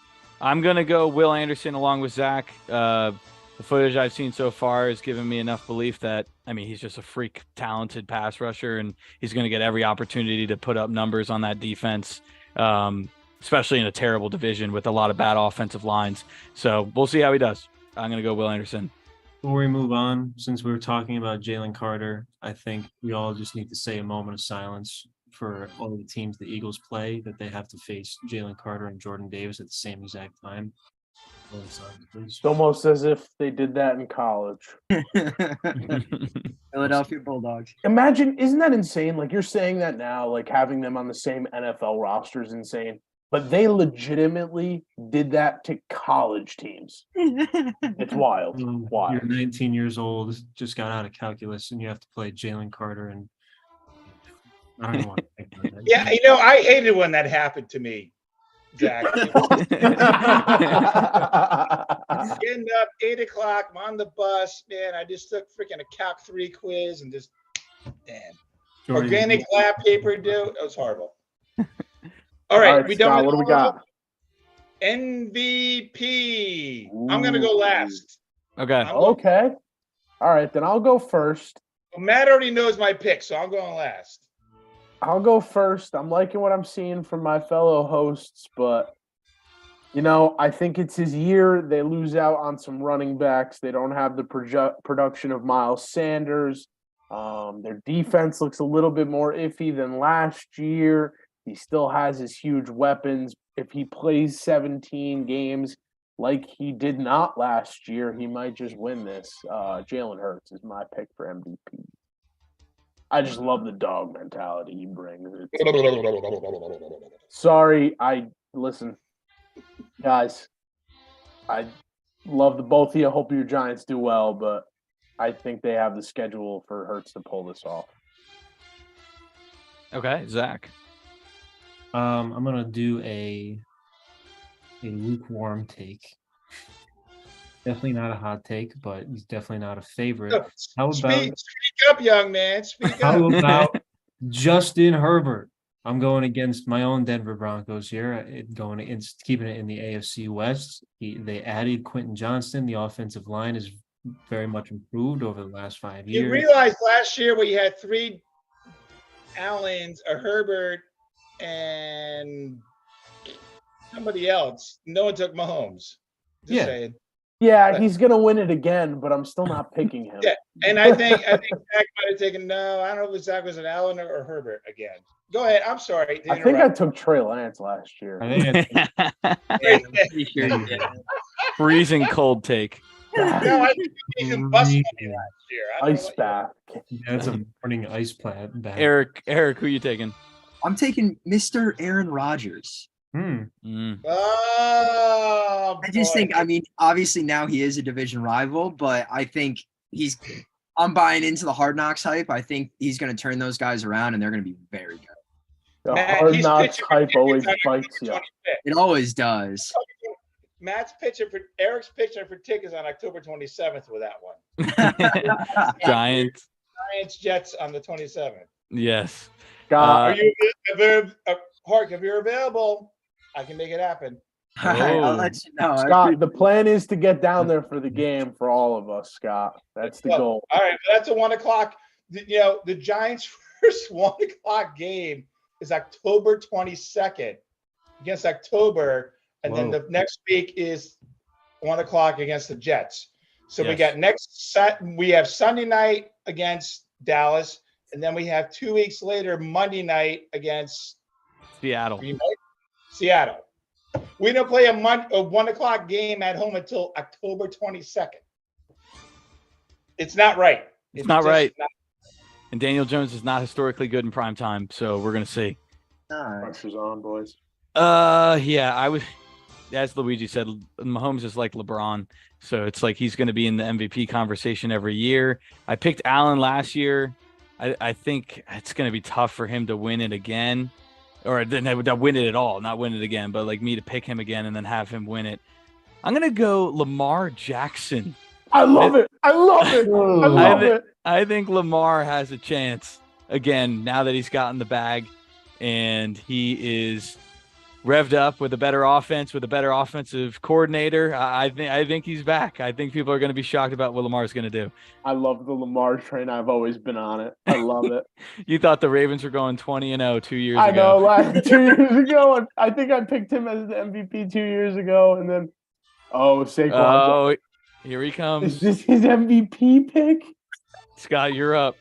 I'm going to go Will Anderson along with Zach. The footage I've seen so far has given me enough belief that, he's just a freak talented pass rusher, and he's going to get every opportunity to put up numbers on that defense, especially in a terrible division with a lot of bad offensive lines. So we'll see how he does. I'm going to go Will Anderson. Before we move on, since we were talking about Jalen Carter, I think we all just need to say a moment of silence for all the teams the Eagles play that they have to face Jalen Carter and Jordan Davis at the same exact time. It's almost as if they did that in college. Philadelphia Bulldogs. Imagine, isn't that insane? Like you're saying that now, like having them on the same NFL roster is insane. But they legitimately did that to college teams. It's wild. Wild. You're 19 years old, just got out of calculus, and you have to play Jalen Carter. And I don't even want to think about that. Yeah, I hated when that happened to me, Zach. Getting up 8 o'clock, I'm on the bus, man. I just took freaking a Calc 3 quiz and just, damn. Jordan, Organic lab paper, dude. It was horrible. All right, we Scott, done. what do we got? MVP. I'm gonna go last. Okay. Okay. All right, then I'll go first. Well, Matt already knows my pick, so I'm going last. I'll go first. I'm liking what I'm seeing from my fellow hosts, but I think it's his year. They lose out on some running backs. They don't have the production of Miles Sanders. Their defense looks a little bit more iffy than last year. He still has his huge weapons. If he plays 17 games like he did not last year, he might just win this. Jalen Hurts is my pick for MVP. I just love the dog mentality he brings. Sorry, listen, guys. I love the both of you. Hope your Giants do well, but I think they have the schedule for Hurts to pull this off. Okay, Zach. I'm gonna do a lukewarm take. Definitely not a hot take, but he's definitely not a favorite. How about Speak up, young man? Speak how up. about Justin Herbert? I'm going against my own Denver Broncos here. Going against keeping it in the AFC West. They added Quentin Johnston. The offensive line is very much improved over the last 5 years. You realized last year we had 3 Allens, a Herbert, and somebody else. No one took Mahomes. Just saying. Yeah, he's gonna win it again, but I'm still not picking him. Yeah, and I think Zach might have taken. No, I don't know if Zach was an Allen or Herbert again. Go ahead. I'm sorry. I think I took Trey Lance last year. I think Pretty sure you did. Freezing cold take. No, I think he can bust money last year. Ice bath. that's a morning ice bag. Eric, who you taking? I'm taking Mr. Aaron Rodgers. Oh, I just think, obviously now he is a division rival, but I think I'm buying into the Hard Knocks hype. I think he's going to turn those guys around, and they're going to be very good. The Hard Knocks hype always bites you. It always does. Eric's pitching for tickets on October 27th with that one. Giants. Jets on the 27th. Yes. Scott, Hark, if you're available, I can make it happen. All right, I'll let you know. Scott, the plan is to get down there for the game for all of us, Scott. That's the goal. All right, that's a 1 o'clock. The Giants' first 1 o'clock game is October 22nd against October, and then the next week is 1 o'clock against the Jets. So we got we have Sunday night against Dallas, and then we have 2 weeks later Monday night against Seattle. We don't play a 1 o'clock game at home until October 22nd. It's not right. It's not right. And Daniel Jones is not historically good in prime time, so we're gonna see. Pressure's on, boys. I was, as Luigi said, Mahomes is like LeBron, so it's like he's gonna be in the MVP conversation every year. I picked Allen last year. I think it's gonna be tough for him to win it again. Or not win it at all, not win it again, but like me to pick him again and then have him win it. I'm going to go Lamar Jackson. I love it. I love it. I think Lamar has a chance again now that he's gotten the bag and he is revved up with a better offense, with a better offensive coordinator. I think he's back. I think people are going to be shocked about what Lamar's going to do. I love the Lamar train. I've always been on it. I love it. You thought the Ravens were going 20-0 2 years ago. I know, 2 years ago. And I think I picked him as the MVP 2 years ago. And then, Saquon. Oh, here he comes. Is this his MVP pick? Scott, you're up.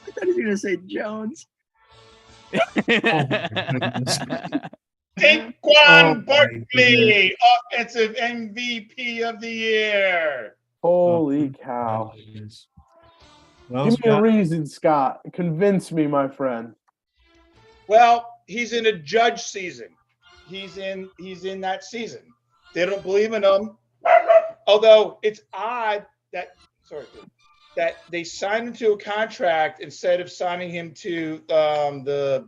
I thought he was going to say Jones. goodness. Saquon my Barkley, offensive MVP of the year. Holy cow. Well, Give me a Scott, reason, Scott. Convince me, my friend. Well, he's in a judge season. He's in that season. They don't believe in him. Although it's odd that they signed him to a contract instead of signing him to the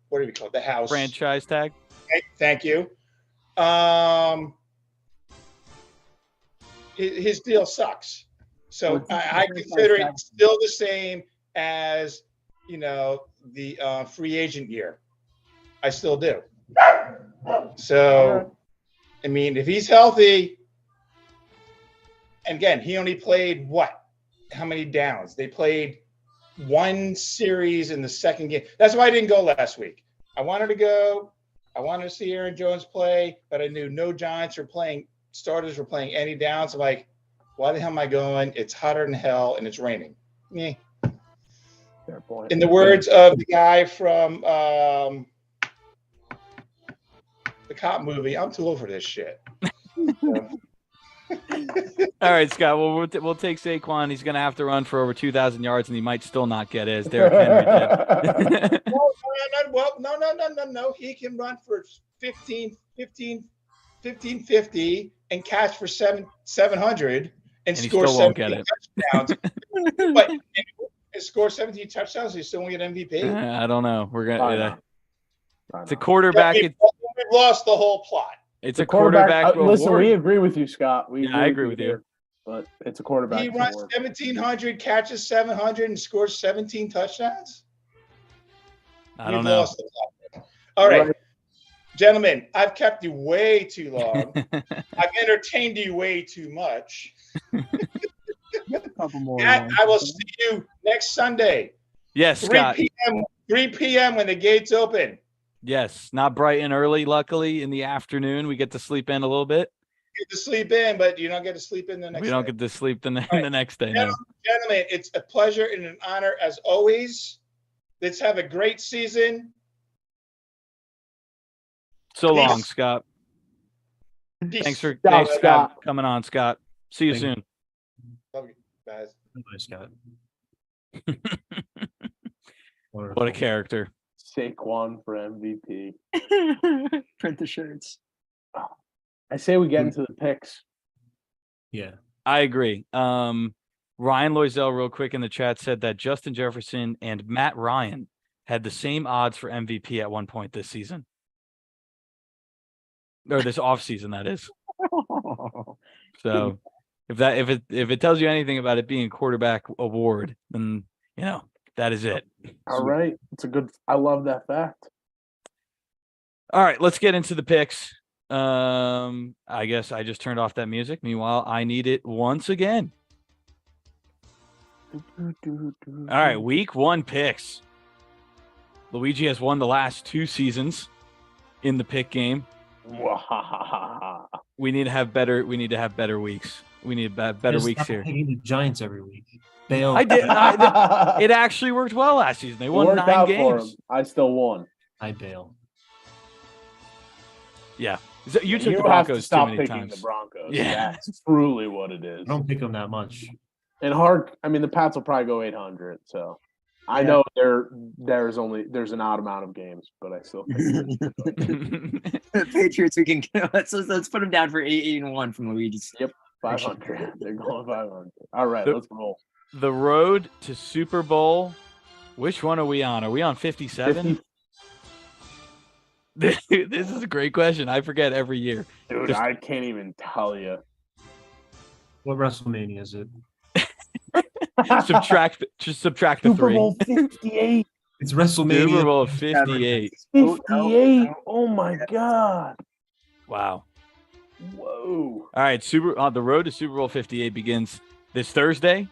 what do we call it? The house Franchise tag. Thank you. His deal sucks. So I consider it still the same as, the free agent year. I still do. So, I mean, if he's healthy, and again, he only played how many downs? They played one series in the second game. That's why I didn't go last week. I wanted to go. I wanted to see Aaron Jones play, but I knew no Giants starters were playing any downs. I'm like, why the hell am I going? It's hotter than hell and it's raining. Yeah. Fair point. In the words of the guy from the cop movie, I'm too old for this shit. All right, Scott. Well, we'll take Saquon. He's going to have to run for over 2,000 yards, and he might still not get it, as Derrick Henry did. No. He can run for 1550 and catch for 700 and he score still won't get 17 touchdowns. But and score 17 touchdowns, he still won't get MVP. I don't know. We're gonna. It's a Yeah, quarterback. We've lost the whole plot. It's a quarterback. Listen, award. we agree with you, Scott. I agree with you. here, but it's a quarterback. He runs 1,700, catches 700, and scores 17 touchdowns. I don't We've know. lost the plot. All right. Gentlemen, I've kept you way too long. I've entertained you way too much. A couple more. And I will see you next Sunday. Yes, 3 Scott. p.m. 3 p.m. when the gates open. Yes, not bright and early. Luckily, in the afternoon, we get to sleep in a little bit. You get to sleep in, but you don't get to sleep in the next We don't day. get to sleep the right. next day. No. Gentlemen, it's a pleasure and an honor as always. Let's have a great season. So Peace. long, Scott. Peace. Thanks for Scott. coming on, Scott. See you Thank you. soon. Love you guys. Bye, Scott. What a character. Saquon for MVP. Print the shirts. I say we get into the picks. Yeah. I agree. Ryan Loisel, real quick in the chat, said that Justin Jefferson and Matt Ryan had the same odds for MVP at one point this season. Or this offseason, that is. So if it tells you anything about it being quarterback award, then that is it. All right. I love that fact. All right, let's get into the picks. I guess I just turned off that music. Meanwhile, I need it once again. All right, week 1 picks. Luigi has won the last 2 seasons in the pick game. We need to have better weeks. We need better Just weeks stop here. picking the Giants every week. Bail. I did. It actually worked well last season. They won 9 games. I still won. I bail. Yeah. So you took the have to Broncos too stop many picking times. the Broncos. Yeah. That's truly what it is. I don't pick them that much. And the Pats will probably go 800. So I know there's an odd amount of games, but I still think The Patriots, we can let's put them down for 8-1 from Luigi's. Yep, 500. They're going 500. All right, let's roll. The road to Super Bowl. Which one are we on? Are we on 57? This is a great question. I forget every year. Dude, I can't even tell you. What WrestleMania is it? subtract the Super 3. Bowl 58. It's WrestleMania. Super Bowl 58. 58. Oh my God. Wow. Whoa. All right, the road to Super Bowl 58 begins this Thursday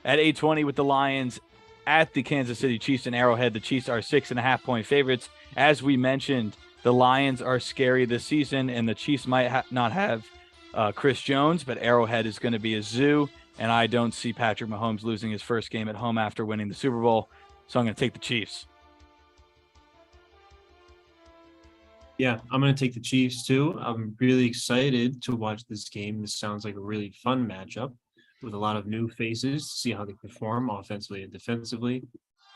at 8:20 with the Lions at the Kansas City Chiefs in Arrowhead. The Chiefs are 6.5-point favorites. As we mentioned, the Lions are scary this season, and the Chiefs might not have Chris Jones, but Arrowhead is going to be a zoo, and I don't see Patrick Mahomes losing his first game at home after winning the Super Bowl, so I'm going to take the Chiefs. Yeah, I'm going to take the Chiefs too. I'm really excited to watch this game. This sounds like a really fun matchup with a lot of new faces to see how they perform offensively and defensively.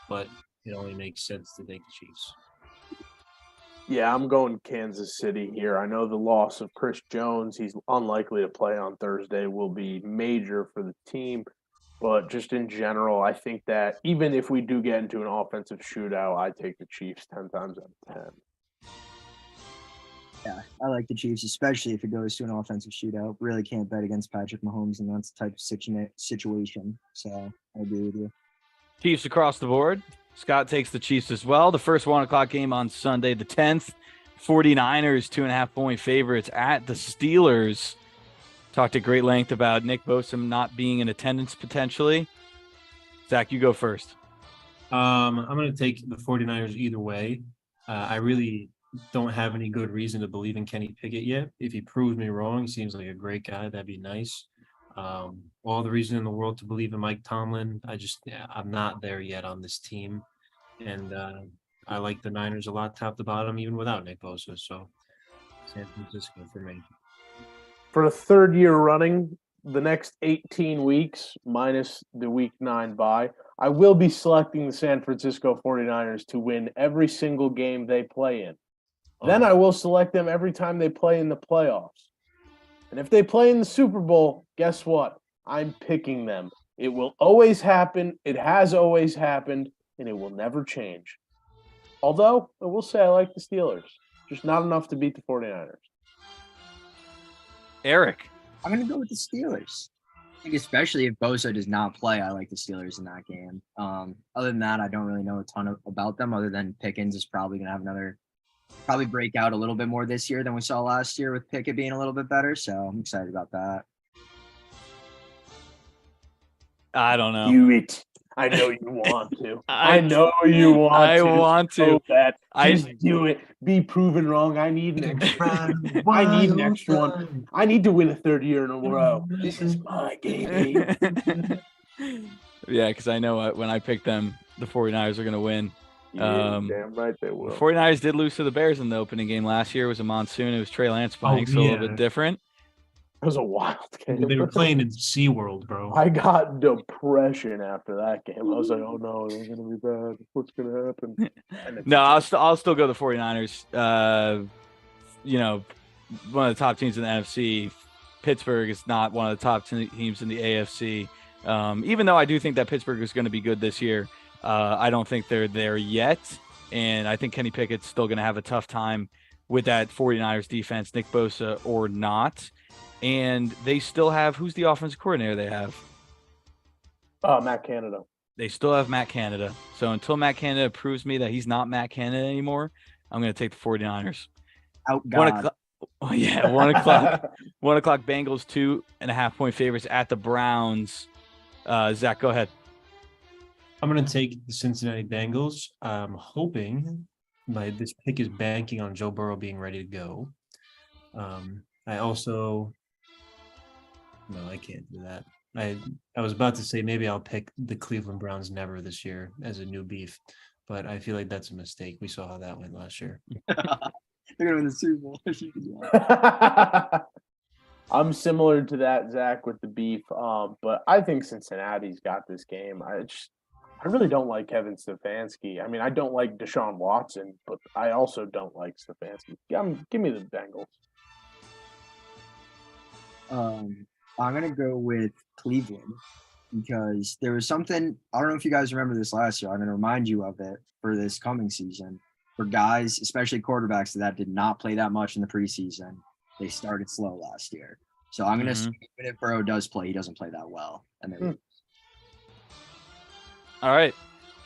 But it only makes sense to take the Chiefs. Yeah, I'm going Kansas City here. I know the loss of Chris Jones, he's unlikely to play on Thursday, will be major for the team. But just in general, I think that even if we do get into an offensive shootout, I take the Chiefs 10 times out of 10. Yeah, I like the Chiefs, especially if it goes to an offensive shootout. Really can't bet against Patrick Mahomes in that type of situation. So I agree with you. Chiefs across the board. Scott takes the Chiefs as well. The first 1 o'clock game on Sunday, the 10th. 49ers, 2.5-point favorites at the Steelers. Talked at great length about Nick Bosa not being in attendance potentially. Zach, you go first. I'm going to take the 49ers either way. I really don't have any good reason to believe in Kenny Pickett yet. If he proves me wrong, he seems like a great guy. That'd be nice. All the reason in the world to believe in Mike Tomlin. I'm not there yet on this team. And I like the Niners a lot top to bottom, even without Nick Bosa. So San Francisco for me. For a third year running, the next 18 weeks, minus the week 9 bye, I will be selecting the San Francisco 49ers to win every single game they play in. Then I will select them every time they play in the playoffs. And if they play in the Super Bowl, guess what? I'm picking them. It will always happen. It has always happened, and it will never change. Although, I will say I like the Steelers. Just not enough to beat the 49ers. Eric. I'm going to go with the Steelers. I think especially if Bosa does not play, I like the Steelers in that game. Other than that, I don't really know a ton about them other than Pickens is probably going to have probably break out a little bit more this year than we saw last year with Pickett being a little bit better. So I'm excited about that. I don't know. Do it. I know you want to. I know you want to. I want to. So bad. Just do it. Be proven wrong. I need an extra. I need an extra one. I need to win a third year in a row. This is my game. Yeah, because I know when I picked them, the 49ers are going to win. Yeah, damn right they will. The 49ers did lose to the Bears in the opening game last year. It was a monsoon. It was Trey Lance playing, so a little bit different. It was a wild game. They were playing in SeaWorld, bro. I got depression after that game. I was like, oh no, it's going to be bad. What's going to happen? No, I'll still go the 49ers. One of the top teams in the NFC. Pittsburgh is not one of the top teams in the AFC. Even though I do think that Pittsburgh is going to be good this year, I don't think they're there yet. And I think Kenny Pickett's still going to have a tough time with that 49ers defense, Nick Bosa or not. And they still have, who's the offensive coordinator they have? Matt Canada. They still have Matt Canada. So until Matt Canada proves me that he's not Matt Canada anymore, I'm going to take the 49ers. Oh, God. 1 o'clock. 1 o'clock Bengals, 2.5-point favorites at the Browns. Zach, go ahead. I'm going to take the Cincinnati Bengals. I'm hoping this pick is banking on Joe Burrow being ready to go. No, I can't do that. I was about to say maybe I'll pick the Cleveland Browns never this year as a new beef, but I feel like that's a mistake. We saw how that went last year. They're going to win the Super Bowl. I'm similar to that, Zach, with the beef, but I think Cincinnati's got this game. I really don't like Kevin Stefanski. I mean, I don't like Deshaun Watson, but I also don't like Stefanski. Give me the Bengals. I'm going to go with Cleveland because there was something, I don't know if you guys remember this last year. I'm going to remind you of it for this coming season. For guys, especially quarterbacks that did not play that much in the preseason, they started slow last year. So I'm going to assume even if Burrow does play, he doesn't play that well. And All right.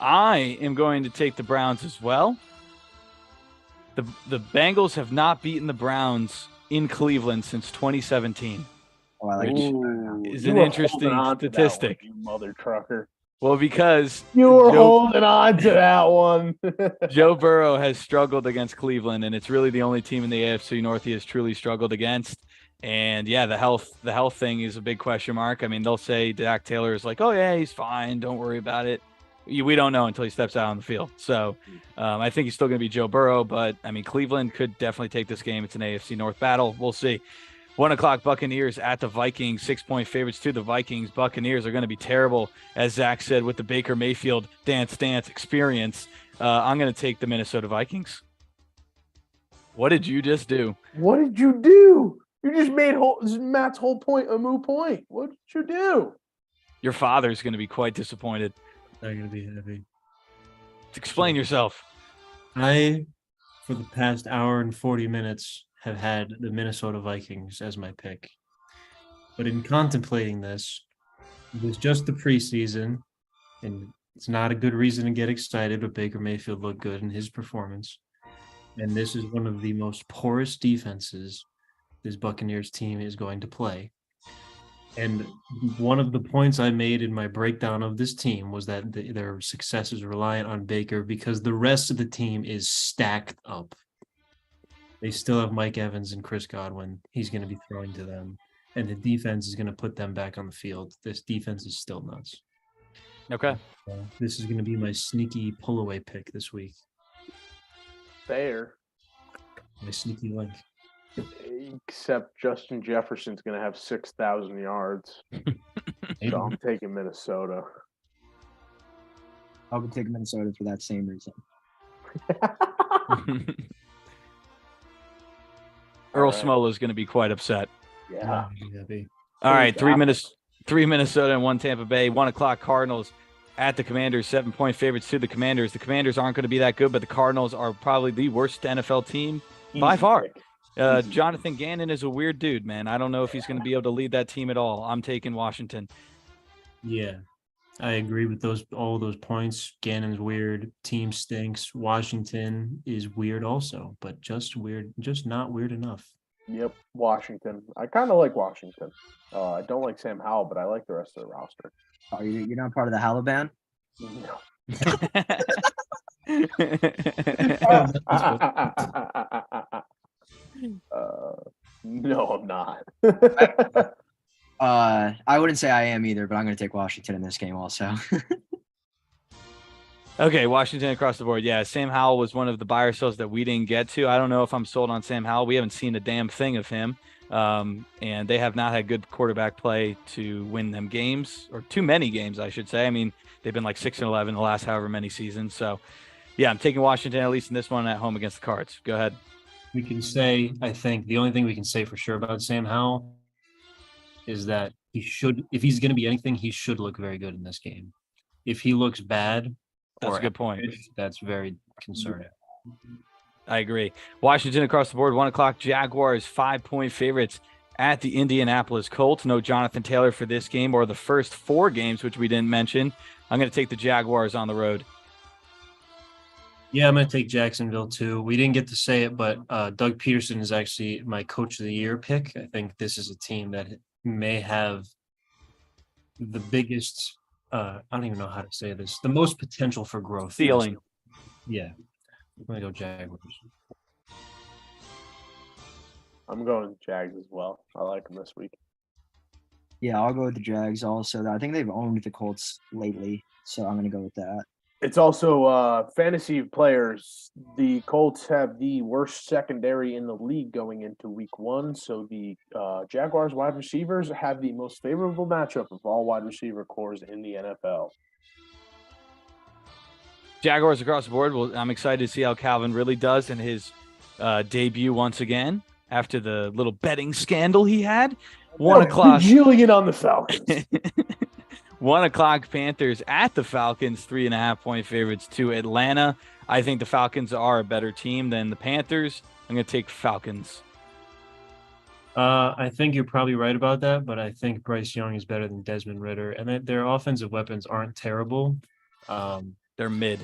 I am going to take the Browns as well. The Bengals have not beaten the Browns in Cleveland since 2017. Oh, I like is an interesting statistic. One, you mother trucker. Well, because you were holding on to that one. Joe Burrow has struggled against Cleveland, and it's really the only team in the AFC North he has truly struggled against. And yeah, the health thing is a big question mark. I mean, they'll say Dak Taylor is like, oh yeah, he's fine, don't worry about it. We don't know until he steps out on the field. So I think he's still going to be Joe Burrow, but I mean, Cleveland could definitely take this game. It's an AFC North battle. We'll see. 1:00 Buccaneers at the Vikings, 6-point favorites to the Vikings. Buccaneers are going to be terrible, as Zach said, with the Baker Mayfield dance experience. I'm going to take the Minnesota Vikings. What did you just do? What did you do? You just made Matt's whole point a moot point. What did you do? Your father's going to be quite disappointed. They're going to be heavy. Explain yourself. I, for the past hour and 40 minutes, have had the Minnesota Vikings as my pick. But in contemplating this, it was just the preseason, and it's not a good reason to get excited, but Baker Mayfield looked good in his performance. And this is one of the most porous defenses this Buccaneers team is going to play. And one of the points I made in my breakdown of this team was that their success is reliant on Baker because the rest of the team is stacked up. They still have Mike Evans and Chris Godwin. He's going to be throwing to them. And the defense is going to put them back on the field. This defense is still nuts. Okay. This is going to be my sneaky pull-away pick this week. Fair. My sneaky link. Except Justin Jefferson's going to have 6,000 yards. So I'm taking Minnesota. I would take Minnesota for that same reason. Earl Smola is going to be quite upset. Yeah. All right, 3 Minnesota and 1 Tampa Bay. 1:00 Cardinals at the Commanders. 7-point favorites to the Commanders. The Commanders aren't going to be that good, but the Cardinals are probably the worst NFL team by far. Jonathan Gannon is a weird dude, man. I don't know if he's going to be able to lead that team at all. I'm taking Washington. Yeah, I agree with all those points. Gannon's weird. Team stinks. Washington is weird also, but just weird, just not weird enough. Yep, Washington. I kind of like Washington. I don't like Sam Howell, but I like the rest of the roster. Oh, you're not part of the Halaban? No. No, I'm not. I wouldn't say I am either, but I'm going to take Washington in this game also. Okay, Washington across the board. Yeah, Sam Howell was one of the buy or sells that we didn't get to. I don't know if I'm sold on Sam Howell. We haven't seen a damn thing of him. And they have not had good quarterback play to win them games, or too many games, I should say. I mean, they've been like 6-11 the last however many seasons. So, yeah, I'm taking Washington, at least in this one, at home against the Cards. Go ahead. We can say, I think, the only thing we can say for sure about Sam Howell is that he should, if he's going to be anything, he should look very good in this game. If he looks bad, that's a good point. That's very concerning. I agree. Washington across the board, 1:00 Jaguars, 5-point favorites at the Indianapolis Colts. No Jonathan Taylor for this game or the first 4 games, which we didn't mention. I'm going to take the Jaguars on the road. Yeah, I'm going to take Jacksonville too. We didn't get to say it, but Doug Peterson is actually my coach of the year pick. I think this is a team that may have the biggest, I don't even know how to say this, the most potential for growth. Ceiling. Yeah. I'm going to go Jaguars. I'm going Jags as well. I like them this week. Yeah, I'll go with the Jags also. I think they've owned the Colts lately, so I'm going to go with that. It's also fantasy players. The Colts have the worst secondary in the league going into week 1. So the Jaguars wide receivers have the most favorable matchup of all wide receiver cores in the NFL. Jaguars across the board. Well, I'm excited to see how Calvin really does in his debut once again after the little betting scandal he had. 1:00. Bajillion on the Falcons. 1:00 Panthers at the Falcons, 3.5-point favorites to Atlanta. I think the Falcons are a better team than the Panthers. I'm going to take Falcons. I think you're probably right about that, but I think Bryce Young is better than Desmond Ridder, and that their offensive weapons aren't terrible. They're mid.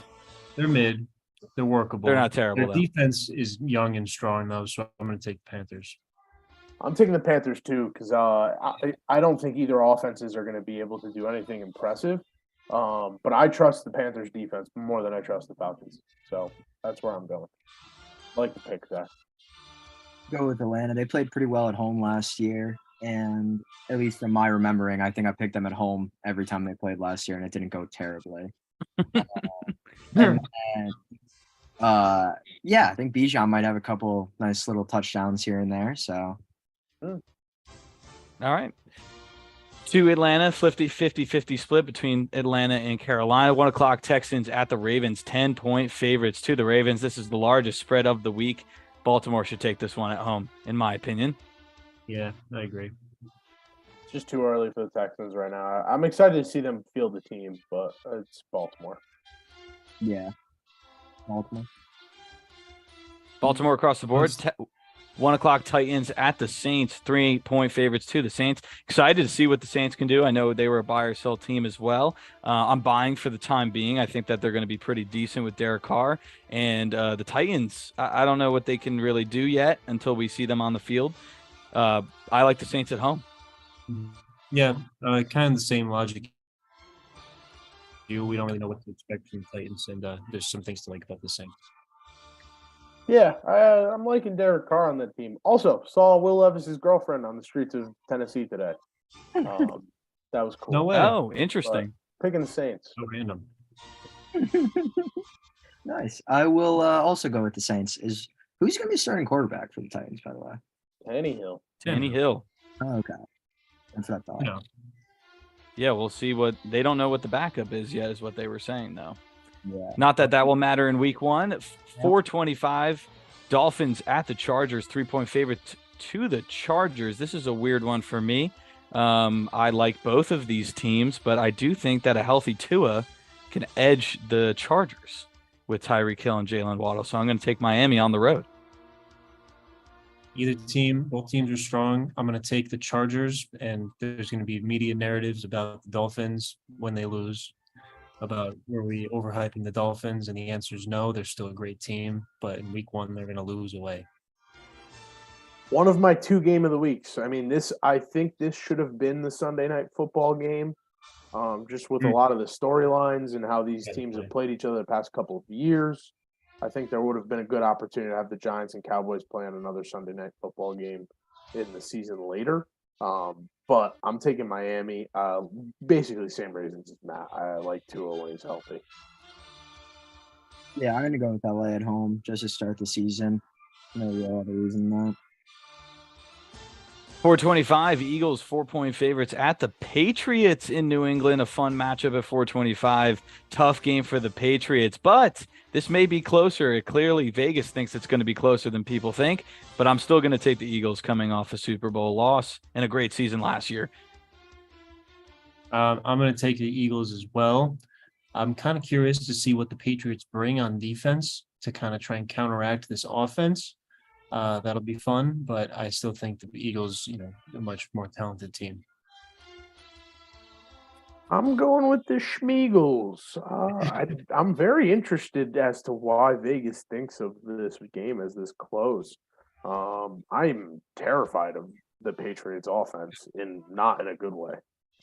They're mid. They're workable. They're not terrible. Their defense is young and strong, though, so I'm going to take the Panthers. I'm taking the Panthers too because I don't think either offenses are going to be able to do anything impressive. But I trust the Panthers defense more than I trust the Falcons. So that's where I'm going. I like the pick that. Go with Atlanta. They played pretty well at home last year. And at least from my remembering, I think I picked them at home every time they played last year, and it didn't go terribly. And then, yeah, I think Bijan might have a couple nice little touchdowns here and there. So All right. To Atlanta, 50-50 split between Atlanta and Carolina. 1 o'clock Texans at the Ravens, 10-point favorites to the Ravens. This is the largest spread of the week. Baltimore should take this one at home, in my opinion. Yeah, I agree. It's just too early for the Texans right now. I'm excited to see them field the team, but it's Baltimore. yeah, Baltimore. Baltimore across the board. 1 o'clock Titans at the Saints, 3-point favorites to the Saints. Excited to see what the Saints can do. I know they were a buy or sell team as well. I'm buying for the time being. I think that they're going to be pretty decent with Derek Carr. And the Titans, I don't know what they can really do yet until we see them on the field. I like the Saints at home. Yeah, kind of the same logic. We don't really know what to expect from the Titans, and there's some things to like about the Saints. Yeah, I'm liking Derek Carr on that team. Also, saw Will Levis's girlfriend on the streets of Tennessee today. That was cool. No way. Oh, interesting. Picking the Saints. So random. Nice. I will also go with the Saints. Who's going to be starting quarterback for the Titans, by the way? Tannehill. Hill. Oh, okay. That's what I thought. No. Yeah, we'll see what they don't know what the backup is yet, is what they were saying, though. Yeah. Not that will matter in week 1. 425 Dolphins at the Chargers, 3-point favorite to the Chargers. This is a weird one for me. I like both of these teams, but I do think that a healthy Tua can edge the Chargers with Tyreek Hill and Jalen Waddle. So I'm going to take Miami on the road. Either team, both teams are strong. I'm going to take the Chargers, and there's going to be media narratives about the Dolphins when they lose, about were we overhyping the Dolphins, and the answer is no. They're still a great team, but in week 1 they're going to lose away. One of my 2 game of the weeks. I mean, I think this should have been the Sunday night football game, just with a lot of the storylines and how these teams have played each other the past couple of years. I think there would have been a good opportunity to have the Giants and Cowboys play on another Sunday night football game in the season later. But I'm taking Miami. Basically, same reasons as Matt. I like Tua when he's healthy. Yeah, I'm going to go with LA at home just to start the season. No real other reason than that. 425 Eagles, 4-point favorites at the Patriots in New England. A fun matchup at 425. Tough game for the Patriots, but this may be closer. Clearly, Vegas thinks it's going to be closer than people think, but I'm still going to take the Eagles coming off a Super Bowl loss and a great season last year. I'm going to take the Eagles as well. I'm kind of curious to see what the Patriots bring on defense to kind of try and counteract this offense. That'll be fun, but I still think the Eagles, a much more talented team. I'm going with the Schmeagles. I'm very interested as to why Vegas thinks of this game as this close. I'm terrified of the Patriots offense not in a good way.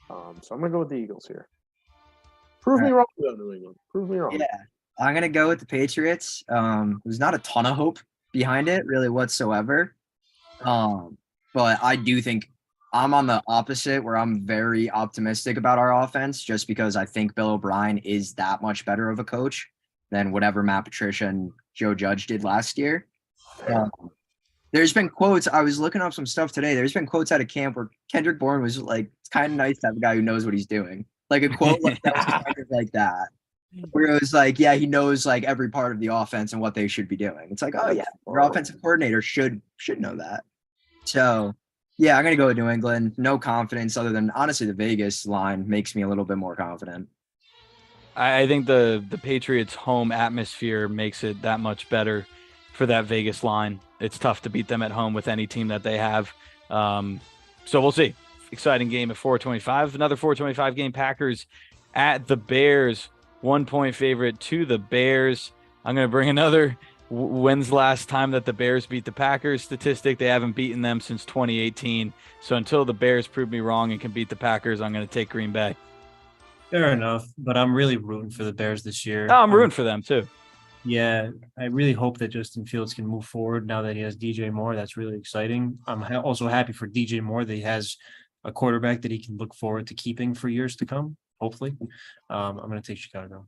So I'm going to go with the Eagles here. Prove me wrong, though, New England. Prove me wrong. Yeah, I'm going to go with the Patriots. There's not a ton of hope behind it really whatsoever. But I do think I'm on the opposite where I'm very optimistic about our offense just because I think Bill O'Brien is that much better of a coach than whatever Matt Patricia and Joe Judge did last year. There's been quotes. I was looking up some stuff today. There's been quotes out of camp where Kendrick Bourne was like, it's kind of nice to have a guy who knows what he's doing. Like a quote like that was kind of like that. Where it was like, yeah, he knows like every part of the offense and what they should be doing. It's like, oh yeah, your offensive coordinator should know that. So yeah, I'm gonna go with New England. No confidence other than honestly the Vegas line makes me a little bit more confident. I think the Patriots' home atmosphere makes it that much better for that Vegas line. It's tough to beat them at home with any team that they have. So we'll see. Exciting game at 425. Another 425 game. Packers at the Bears. 1-point favorite to the Bears. I'm going to bring another when's the last time that the Bears beat the Packers statistic. They haven't beaten them since 2018. So until the Bears prove me wrong and can beat the Packers, I'm going to take Green Bay. Fair enough, but I'm really rooting for the Bears this year. Oh, I'm rooting for them too. Yeah, I really hope that Justin Fields can move forward now that he has DJ Moore. That's really exciting. I'm also happy for DJ Moore that he has a quarterback that he can look forward to keeping for years to come. Hopefully, I'm going to take Chicago.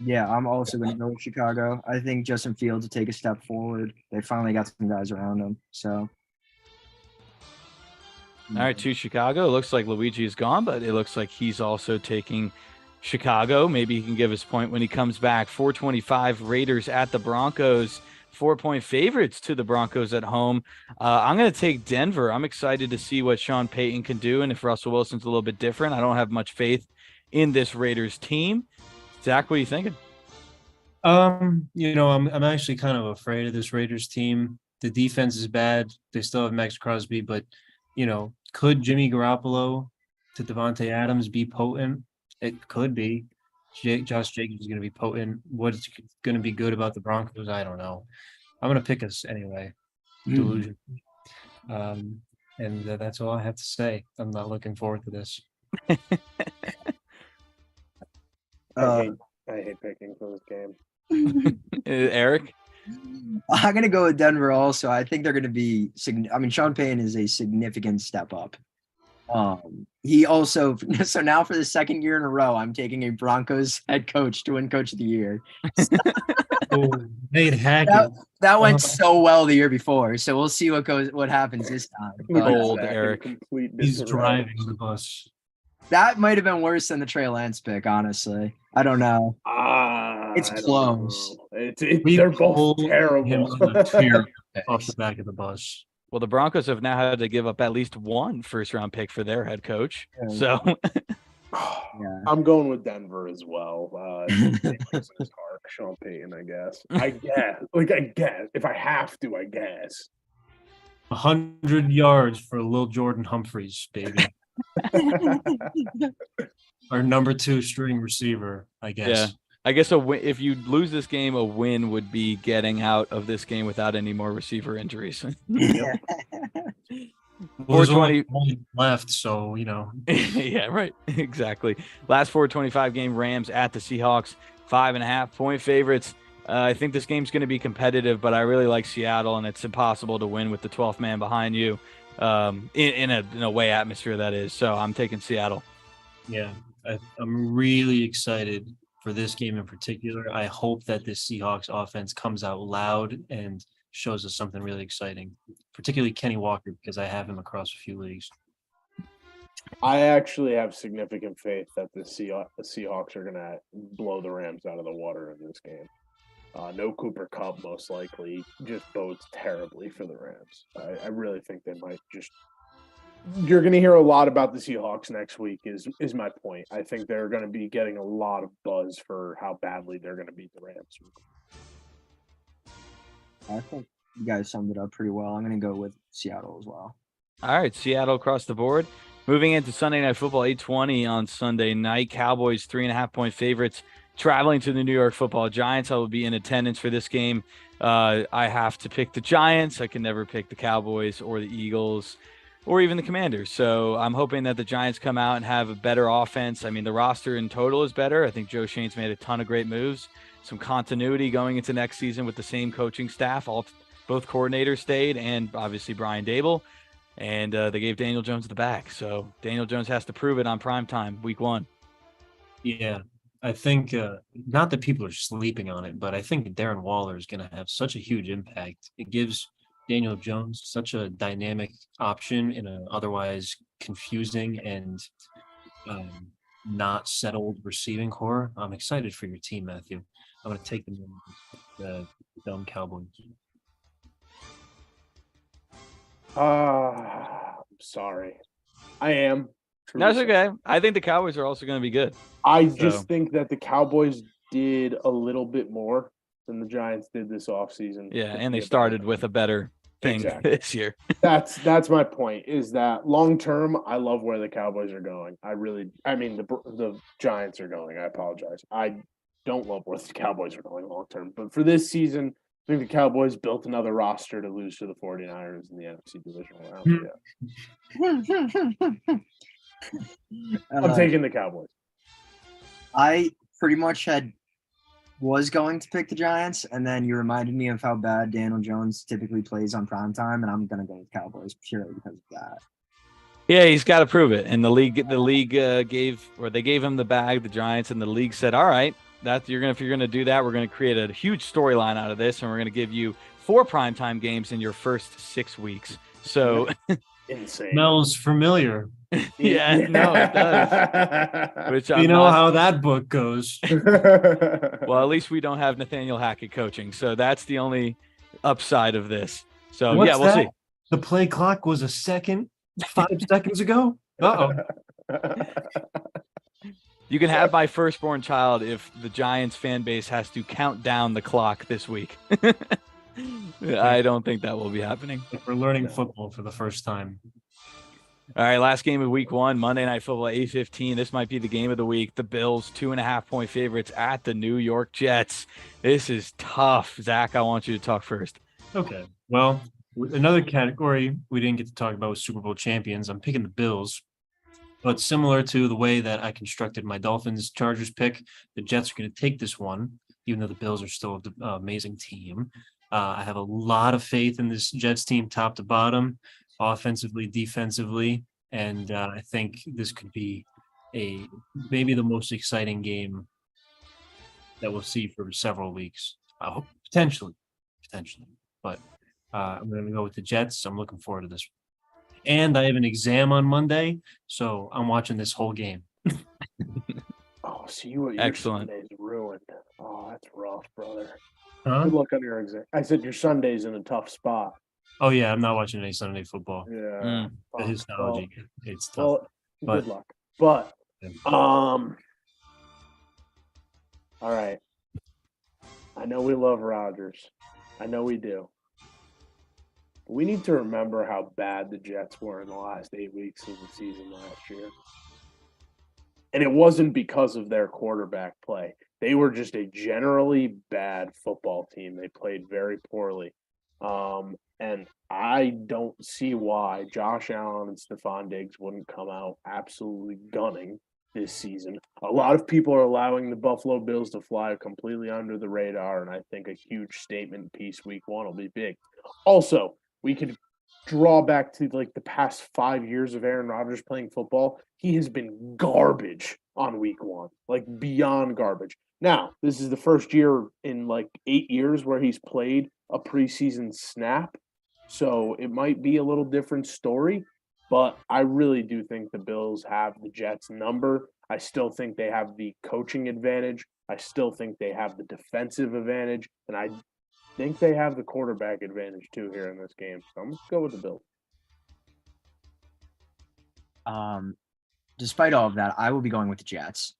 Yeah, I'm also going to go with Chicago. I think Justin Fields will take a step forward. They finally got some guys around him. So, All right, to Chicago. It looks like Luigi is gone, but it looks like he's also taking Chicago. Maybe he can give his point when he comes back. 425 Raiders at the Broncos. 4-point favorites to the Broncos at home. I'm going to take Denver. I'm excited to see what Sean Payton can do. And if Russell Wilson's a little bit different, I don't have much faith in this Raiders team. Zach, what are you thinking? I'm actually kind of afraid of this Raiders team. The defense is bad. They still have Max Crosby, but could Jimmy Garoppolo to Devontae Adams be potent? It could be. Josh Jacobs is going to be potent. What's going to be good about the Broncos? I don't know. I'm going to pick us anyway. Delusion. And that's all I have to say. I'm not looking forward to this. I hate picking for this game. Eric? I'm going to go with Denver also. I think they're going to be Sean Payton is a significant step up. He also so now for the second year in a row, I'm taking a Broncos head coach to win Coach of the Year. Nate Hackett. That went so well the year before, so we'll see what happens this time. Old Eric. He's driving the bus. That might have been worse than the Trey Lance pick, honestly. I don't know. It's close. They're both terrible. Off the back of the bus. Well, the Broncos have now had to give up at least one first-round pick for their head coach. Yeah. So yeah. I'm going with Denver as well. Sean Payton, I guess. I guess. If I have to, I guess. 100 yards for Lil Jordan Humphreys, baby. Our number 2 string receiver, I guess. Yeah. I guess if you lose this game, a win would be getting out of this game without any more receiver injuries. Well, there's only left, so Yeah, right. Exactly. Last 425 game, Rams at the Seahawks, 5.5-point favorites. I think this game's going to be competitive, but I really like Seattle, and it's impossible to win with the 12th man behind you in a away atmosphere, that is. So I'm taking Seattle. Yeah, I'm really excited for this game in particular. I hope that this Seahawks offense comes out loud and shows us something really exciting, particularly Kenny Walker, because I have him across a few leagues. I actually have significant faith that the Seahawks are going to blow the Rams out of the water in this game. No Cooper Kupp, most likely, just bodes terribly for the Rams. I really think they might just – you're going to hear a lot about the Seahawks next week is my point. I think they're going to be getting a lot of buzz for how badly they're going to beat the Rams. I think you guys summed it up pretty well. I'm going to go with Seattle as well. All right, Seattle across the board. Moving into Sunday Night Football, 8:20 on Sunday night. Cowboys 3.5-point favorites traveling to the New York Football Giants. I will be in attendance for this game. I have to pick the Giants. I can never pick the Cowboys or the Eagles or even the Commanders. So I'm hoping that the Giants come out and have a better offense. I mean, the roster in total is better. I think Joe Shane's made a ton of great moves. Some continuity going into next season with the same coaching staff. Both coordinators stayed, and obviously Brian Dable. And they gave Daniel Jones the back. So Daniel Jones has to prove it on primetime, week 1. Yeah, I think not that people are sleeping on it, but I think Darren Waller is going to have such a huge impact. It gives Daniel Jones such a dynamic option in an otherwise confusing and not settled receiving core. I'm excited for your team, Matthew. I'm going to take them in the dumb Cowboys. I'm sorry. I am. That's okay. I think the Cowboys are also going to be good. I just think that the Cowboys did a little bit more than the Giants did this offseason. Yeah, and they started with a better thing this year. That's my point, is that long term, I love where the Cowboys are going. The Giants are going. I apologize. I don't love where the Cowboys are going long term. But for this season, I think the Cowboys built another roster to lose to the 49ers in the NFC divisional round. I'm taking the Cowboys. I pretty much was going to pick the Giants, and then you reminded me of how bad Daniel Jones typically plays on primetime, and I'm going to go with Cowboys purely because of that. Yeah, he's got to prove it. And the league gave him the bag, the Giants, and the league said, all right, If you're gonna do that, we're gonna create a huge storyline out of this, and we're gonna give you 4 primetime games in your first 6 weeks. So Insane. Smells familiar. yeah, no, it does. Which You I'm know not. how that book goes. Well, at least we don't have Nathaniel Hackett coaching, so that's the only upside of this. So What's yeah, we'll see. The play clock was a second 5 seconds ago. Uh-oh. You can have my firstborn child if the Giants fan base has to count down the clock this week. I don't think that will be happening. We're learning football for the first time. All right, last game of week 1, Monday Night Football, 8:15. This might be the game of the week. The Bills, 2.5-point favorites at the New York Jets. This is tough. Zach, I want you to talk first. Okay. Well, another category we didn't get to talk about was Super Bowl champions. I'm picking the Bills. But similar to the way that I constructed my Dolphins Chargers pick, the Jets are going to take this one, even though the Bills are still an amazing team. I have a lot of faith in this Jets team, top to bottom, offensively, defensively, and I think this could be maybe the most exciting game that we'll see for several weeks. Potentially, but I'm going to go with the Jets. I'm looking forward to this. And I have an exam on Monday, so I'm watching this whole game. Oh, so your Excellent. Sunday's ruined. Oh, that's rough, brother. Huh? Good luck on your exam. I said your Sunday's in a tough spot. Oh yeah, I'm not watching any Sunday football. Yeah. The histology, it's tough. Well, but- good luck. But all right. I know we love Rodgers. I know we do. We need to remember how bad the Jets were in the last 8 weeks of the season last year. And it wasn't because of their quarterback play. They were just a generally bad football team. They played very poorly. And I don't see why Josh Allen and Stephon Diggs wouldn't come out absolutely gunning this season. A lot of people are allowing the Buffalo Bills to fly completely under the radar, and I think a huge statement piece week 1 will be big. Also, we could draw back to like the past 5 years of Aaron Rodgers playing football. He has been garbage on week 1, like beyond garbage. Now, this is the first year in like 8 years where he's played a preseason snap. So it might be a little different story, but I really do think the Bills have the Jets number. I still think they have the coaching advantage. I still think they have the defensive advantage. And I think they have the quarterback advantage too here in this game. So I'm going to go with the Bills. Despite all of that, I will be going with the Jets.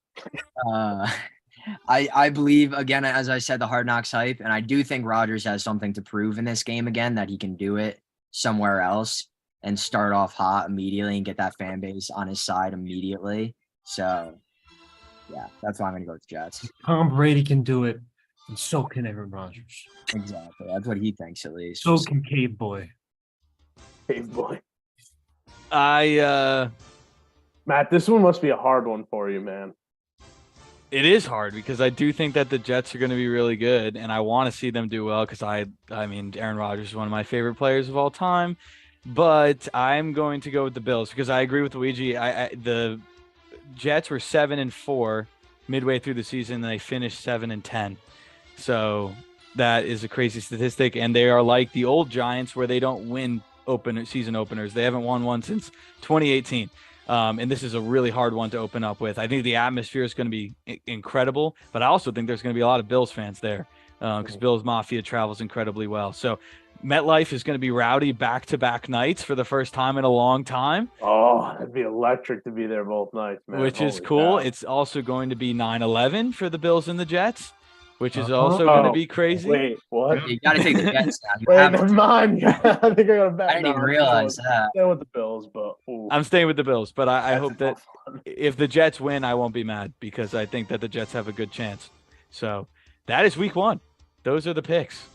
I believe, again, as I said, the Hard Knocks hype, and I do think Rodgers has something to prove in this game again, that he can do it somewhere else and start off hot immediately and get that fan base on his side immediately. So, yeah, that's why I'm going to go with the Jets. Tom Brady can do it, and so can Aaron Rodgers. Exactly. That's what he thinks, at least. So can Cave Boy. Hey, boy. Matt, this one must be a hard one for you, man. it is hard because I do think that the Jets are going to be really good, and I want to see them do well because I mean, Aaron Rodgers is one of my favorite players of all time. But I'm going to go with the Bills because I agree with Luigi. The Jets were 7-4 midway through the season, and they finished 7-10. So that is a crazy statistic, and they are like the old Giants where they don't win season openers. They haven't won one since 2018. And this is a really hard one to open up with. I think the atmosphere is going to be incredible, but I also think there's going to be a lot of Bills fans there because Bills Mafia travels incredibly well. So MetLife is going to be rowdy back-to-back nights for the first time in a long time. Oh, it'd be electric to be there both nights, man. Which is Holy cool. cow. It's also going to be 9/11 for the Bills and the Jets, which is also going to be crazy. Wait, what? You got to take the Jets now. You Wait, have never to. mind. I think I got to bet. I didn't even realize that. Stay with the Bills, but ooh, I'm staying with the Bills, but I that's hope a that tough one. if the Jets win, I won't be mad because I think that the Jets have a good chance. So that is week 1. Those are the picks.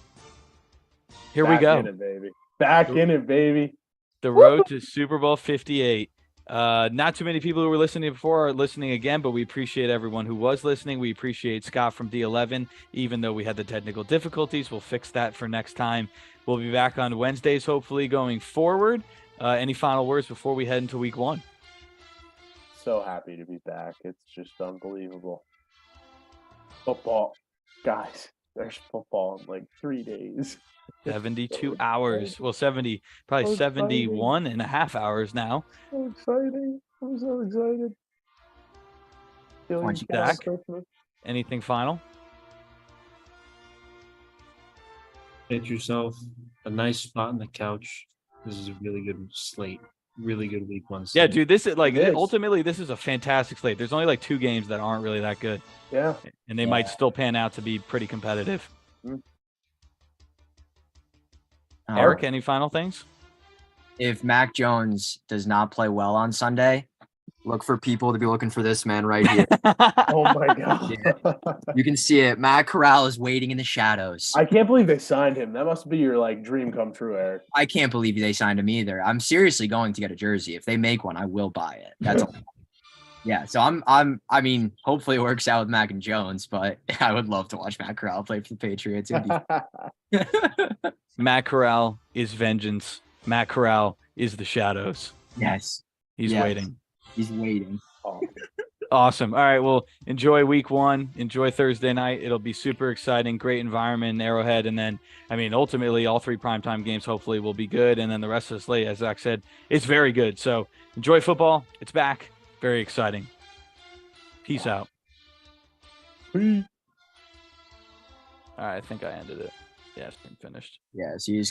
Here we Back go. in it, baby. Back in it, baby. The road to Super Bowl 58. Not too many people who were listening before are listening again, but we appreciate everyone who was listening. We appreciate Scott from D11, even though we had the technical difficulties. We'll fix that for next time. We'll be back on Wednesdays, hopefully, going forward. Any final words before we head into week 1? So happy to be back. It's just unbelievable. Football. Guys, there's football in like 3 days. 72 So hours. exciting. Well, 70, probably So exciting. 71 and a half hours now. So exciting. I'm so excited. Feeling Once you good on Zach? Christmas. Anything final? Get yourself a nice spot on the couch. This is a really good slate. Really good week 1 Yeah, slate. dude, this is like It is. ultimately this is a fantastic slate. There's only like 2 games that aren't really that good, Yeah. and they might still pan out to be pretty competitive. Eric, any final things? If Mac Jones does not play well on Sunday, look for people to be looking for this man right here. Oh my god. You can see it. Matt Corral is waiting in the shadows. I can't believe they signed him. That must be your like dream come true, Eric. I can't believe they signed him either. I'm seriously going to get a jersey. If they make one, I will buy it. That's all. Yeah, so I mean, hopefully it works out with Mac and Jones, but I would love to watch Matt Corral play for the Patriots. It'd be Matt Corral is vengeance. Matt Corral is the shadows. yes. He's Yes. waiting. He's waiting. Oh, Awesome. All right. Well, enjoy week 1. Enjoy Thursday night. It'll be super exciting. Great environment in Arrowhead. And then, I mean, ultimately, all 3 primetime games hopefully will be good. And then the rest of the slate, as Zach said, it's very good. So enjoy football. It's back. Very exciting. Peace out. All right. I think I ended it. Yeah, it's been finished. Yeah, so you just